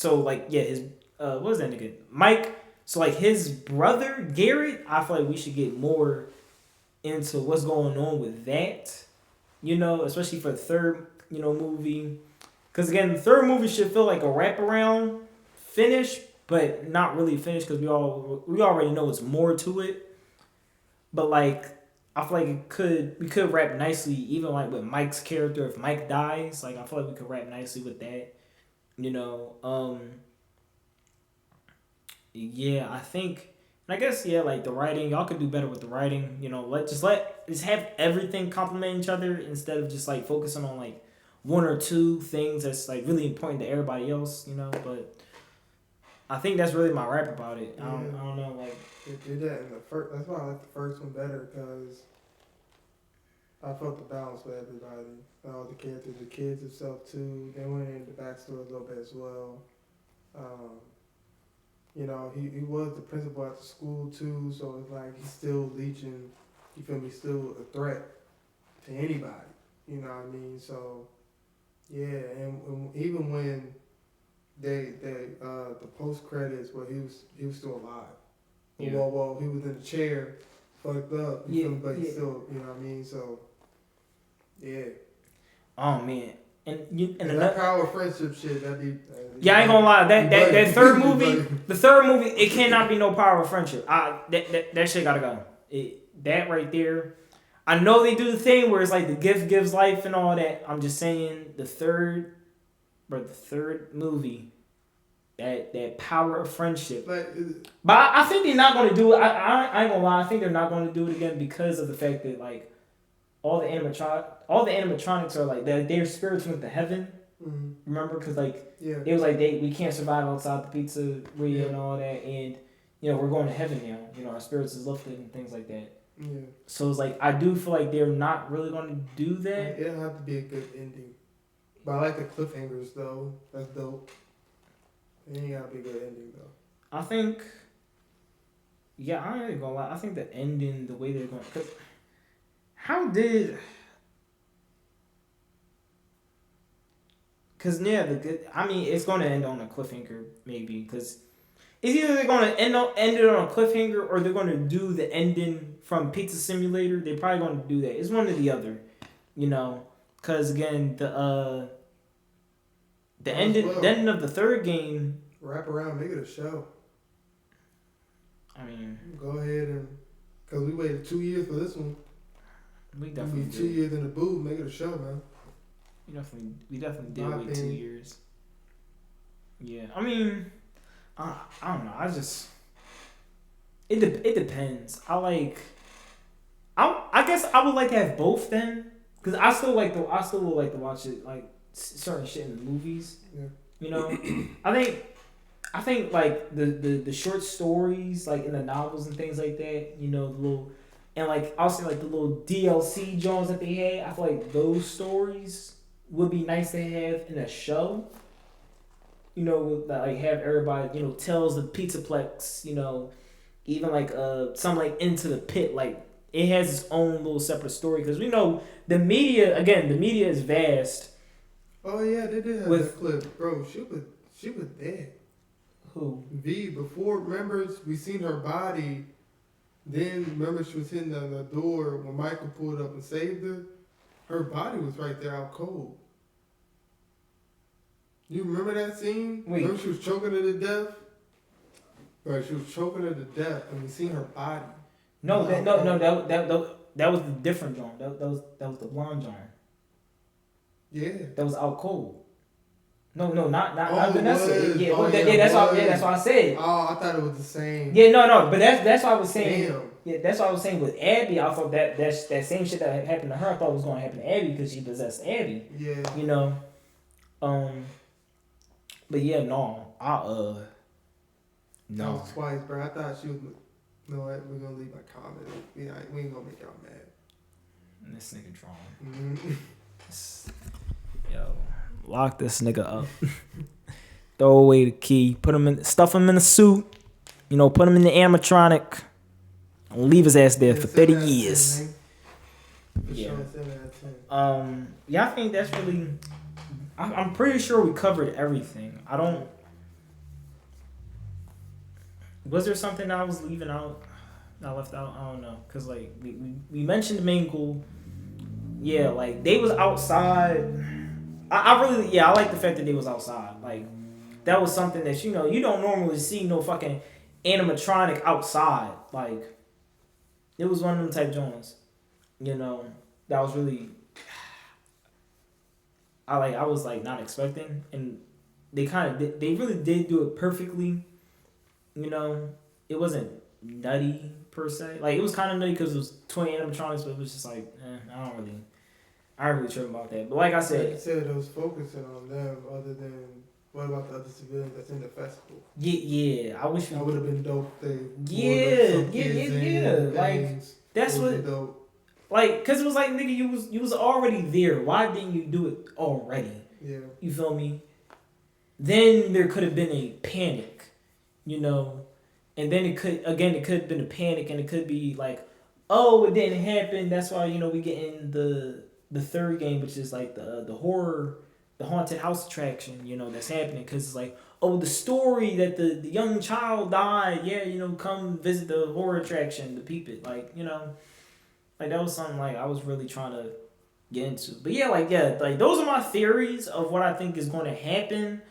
what was that nigga? Mike. So like his brother Garrett, I feel like we should get more into what's going on with that. Especially for the third movie, because again, the third movie should feel like a wraparound finish, but not really finished because we already know it's more to it. But like I feel like we could wrap nicely, even like with Mike's character. If Mike dies, like I feel like we could wrap nicely with that. Yeah, I think, and I guess like the writing, y'all could do better with the writing. Just have everything complement each other instead of just like focusing on like one or two things that's like really important to everybody else. But I think that's really my rap about it. I don't know, like they did that in the first. That's why I like the first one better, because I felt the balance with everybody, all the characters, the kids itself too. They went into the backstory a little bit as well. He was the principal at the school too, so it's like he's still leeching. You feel me? Still a threat to anybody. You know what I mean? So yeah, and even when the post credits where he was still alive. Yeah. Well, he was in the chair, fucked up. Yeah, but he's still, you know what I mean? So yeah. Oh man. And that power of friendship shit, that be. I ain't gonna lie. That third movie, the third movie, it cannot be no power of friendship. That shit gotta go. That right there. I know they do the thing where it's like the gift gives life and all that. I'm just saying the third movie, that power of friendship. But I think they're not gonna do it. I ain't gonna lie. I think they're not gonna do it again because of the fact that like all the animatronics are like their spirits went to heaven. Mm-hmm. Remember, because like it was like we can't survive outside the pizzeria and all that, and we're going to heaven now. Our spirits is lifted and things like that. Yeah. So it's like I do feel like they're not really going to do that. It'll have to be a good ending. But I like the cliffhangers though. That's dope. It ain't gotta be a good ending though. I think. Yeah, I ain't gonna lie. I think the ending, the way they're going, cause how did? Cause it's gonna end on a cliffhanger maybe. Cause it's either they're gonna end it on a cliffhanger or they're gonna do the ending from Pizza Simulator. They're probably gonna do that. It's one or the other, Cause again the ending of the third game. Wrap around, make it a show. I mean, go ahead and cause we waited 2 years for this one. We definitely did. 2 years in the booth, make it a show, man. We definitely did wait 2 years. Yeah, I mean, I don't know. It depends. I guess I would like to have both then, because I still would like to watch it like certain shit in the movies. Yeah. I think like the short stories like in the novels and things like that. The little. And like I'll say like the little DLC Jones that they had, I feel like those stories would be nice to have in a show. Like have everybody, tells the Pizzaplex, even like some like Into the Pit, like it has its own little separate story, because we know the media is vast. Oh yeah, they did have that clip, bro. She was dead. Who? V, before, remember, we seen her body. Then, remember, she was hitting on the door when Michael pulled up and saved her. Her body was right there out cold. You remember that scene? Wait. Remember she was choking her to death? Right, she was choking her to death, and we seen her body. No, that was the different John. That was the blonde John. Yeah. That was out cold. No, not Vanessa. That's why I said. Oh, I thought it was the same. Yeah, no, but that's why I was saying. Damn. Yeah, that's what I was saying with Abby. I thought that same shit that happened to her. I thought was going to happen to Abby because she possessed Abby. Yeah. You know, but yeah, no, That was twice, bro. I thought she was. You know what? We're gonna leave my comment. We ain't gonna make y'all mad. And this nigga drawn. Mm-hmm. Yo, lock this nigga up. Throw away the key. Stuff him in a suit. You know, put him in the animatronic. And leave his ass there for 30 years. 10, yeah. Sure, 7 out of 10. Yeah, I think that's really. I'm pretty sure we covered everything. I don't. Was there something that I was leaving out? I left out. I don't know, cause like we mentioned Mingle. Yeah, like they was outside. I really I like the fact that they was outside. Like that was something that you don't normally see no fucking animatronic outside. Like it was one of them type joints. That was really. I was like not expecting, and they really did do it perfectly. It wasn't nutty per se. Like it was kind of nutty because it was 20 animatronics, but it was just like, I don't really trip about that. But like I said, you said it was focusing on them, other than what about the other civilians that's in the festival? Yeah. I wish that would have been dope. Yeah. Like that's what. Dope. Like, cause it was like, nigga, you was already there. Why didn't you do it already? Yeah. You feel me? Then there could have been a panic. And then it could have been a panic, and it could be like, oh, it didn't happen. That's why we get in the third game, which is like the horror, the haunted house attraction. That's happening because it's like, oh, the story that the young child died. Yeah, come visit the horror attraction to peep it. Like like that was something like I was really trying to get into. But like those are my theories of what I think is going to happen.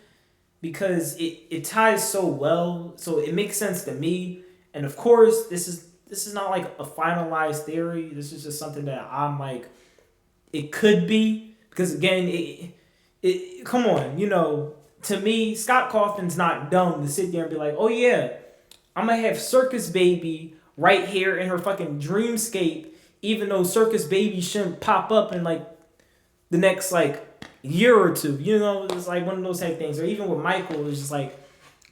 Because it ties so well, so it makes sense to me. And of course, this is not like a finalized theory. This is just something that I'm like, it could be. Because again, it come on, to me, Scott Cawthon's not dumb to sit there and be like, oh yeah, I'm gonna have Circus Baby right here in her fucking dreamscape, even though Circus Baby shouldn't pop up in like the next like year or two. It's like one of those type things. Or even with Michael, it's just like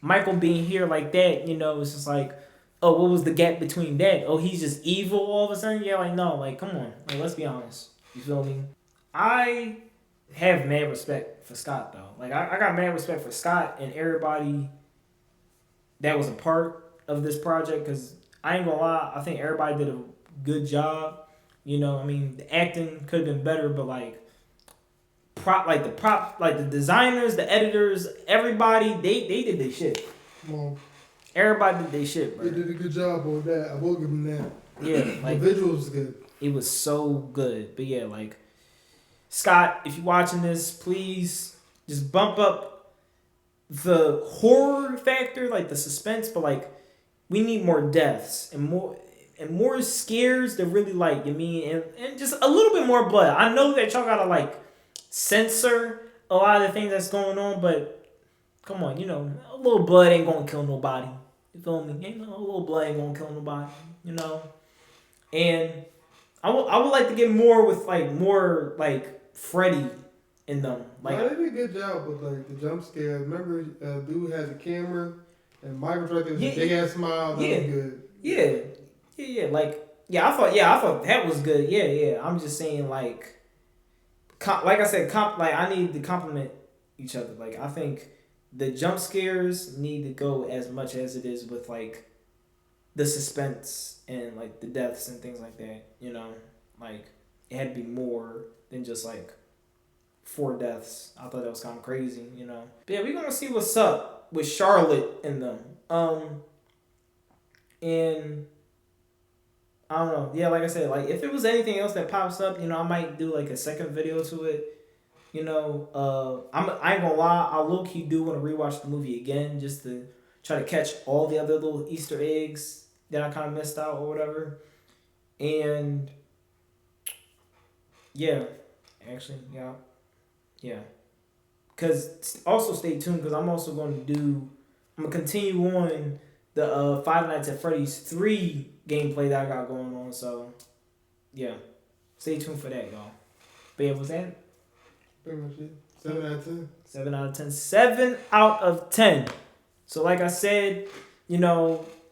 Michael being here like that, it's just like, oh, what was the gap between that? Oh, he's just evil all of a sudden? Yeah, like no, like come on. Like let's be honest. You feel me? I have mad respect for Scott though. Like I got mad respect for Scott and everybody that was a part of this project, because I ain't gonna lie, I think everybody did a good job. The acting could have been better, but like the designers, the editors, everybody, they did their shit. Well, everybody did their shit, bro. They did a good job on that. I will give them that. Yeah, like the visuals was good. It was so good. But yeah, like Scott, if you're watching this, please just bump up the horror factor, like the suspense, but like we need more deaths and more scares that really like and just a little bit more blood. I know that y'all gotta like censor a lot of the things that's going on, but come on, a little blood ain't gonna kill nobody. You feel me? A little blood ain't gonna kill nobody. And I would like to get more with like more like Freddy in them. Like they did a good job with like the jump scares. Remember, dude had the camera and Michael's right there with a big ass smile. That was good. Yeah. I thought that was good. Yeah. I'm just saying like I said, I need to compliment each other. Like I think the jump scares need to go as much as it is with like the suspense and like the deaths and things like that. Like it had to be more than just like 4 deaths. I thought that was kind of crazy. But yeah, we're gonna see what's up with Charlotte in them. And I don't know. Yeah, like I said, like if it was anything else that pops up, I might do like a second video to it. I ain't gonna lie, I low key do want to rewatch the movie again just to try to catch all the other little Easter eggs that I kind of missed out or whatever. And yeah, actually, yeah. Cause also stay tuned because I'm gonna continue on the Five Nights at Freddy's 3 gameplay that I got going on. So yeah, stay tuned for that, y'all. But yeah, what's that? Pretty much it. 7 out of 10. 7 out of 10. 7 out of 10. So like I said,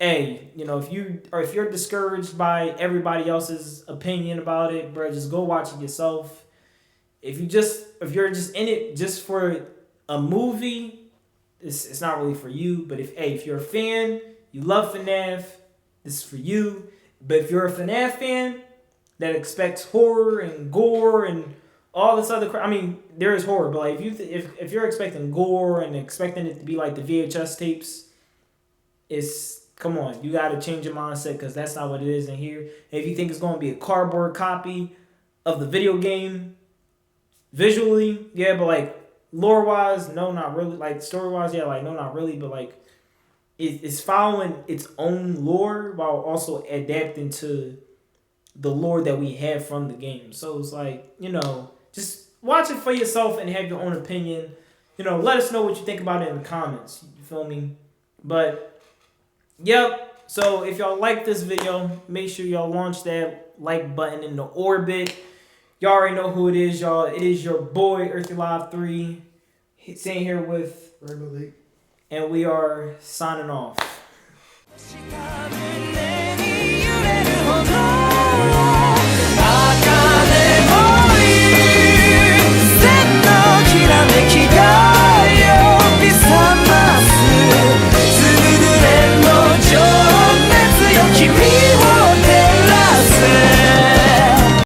if you're discouraged by everybody else's opinion about it, bro, just go watch it yourself. If you're just in it just for a movie, it's not really for you. But if you're a fan, you love FNAF, this is for you. But if you're a FNAF fan that expects horror and gore and all this other crap, there is horror, but like if you're expecting gore and expecting it to be like the VHS tapes, come on, you gotta change your mindset because that's not what it is in here. If you think it's gonna be a cardboard copy of the video game, visually, yeah, but like lore wise, no, not really. Like story wise, yeah, like no, not really. But like it's following its own lore while also adapting to the lore that we have from the game. So it's like, just watch it for yourself and have your own opinion. Let us know what you think about it in the comments. You feel me? But yep. So if y'all like this video, make sure y'all launch that like button in the orbit. Y'all already know who it is, y'all. It is your boy, Earthy Live 3, sitting here with Ray Malik. And we are signing off.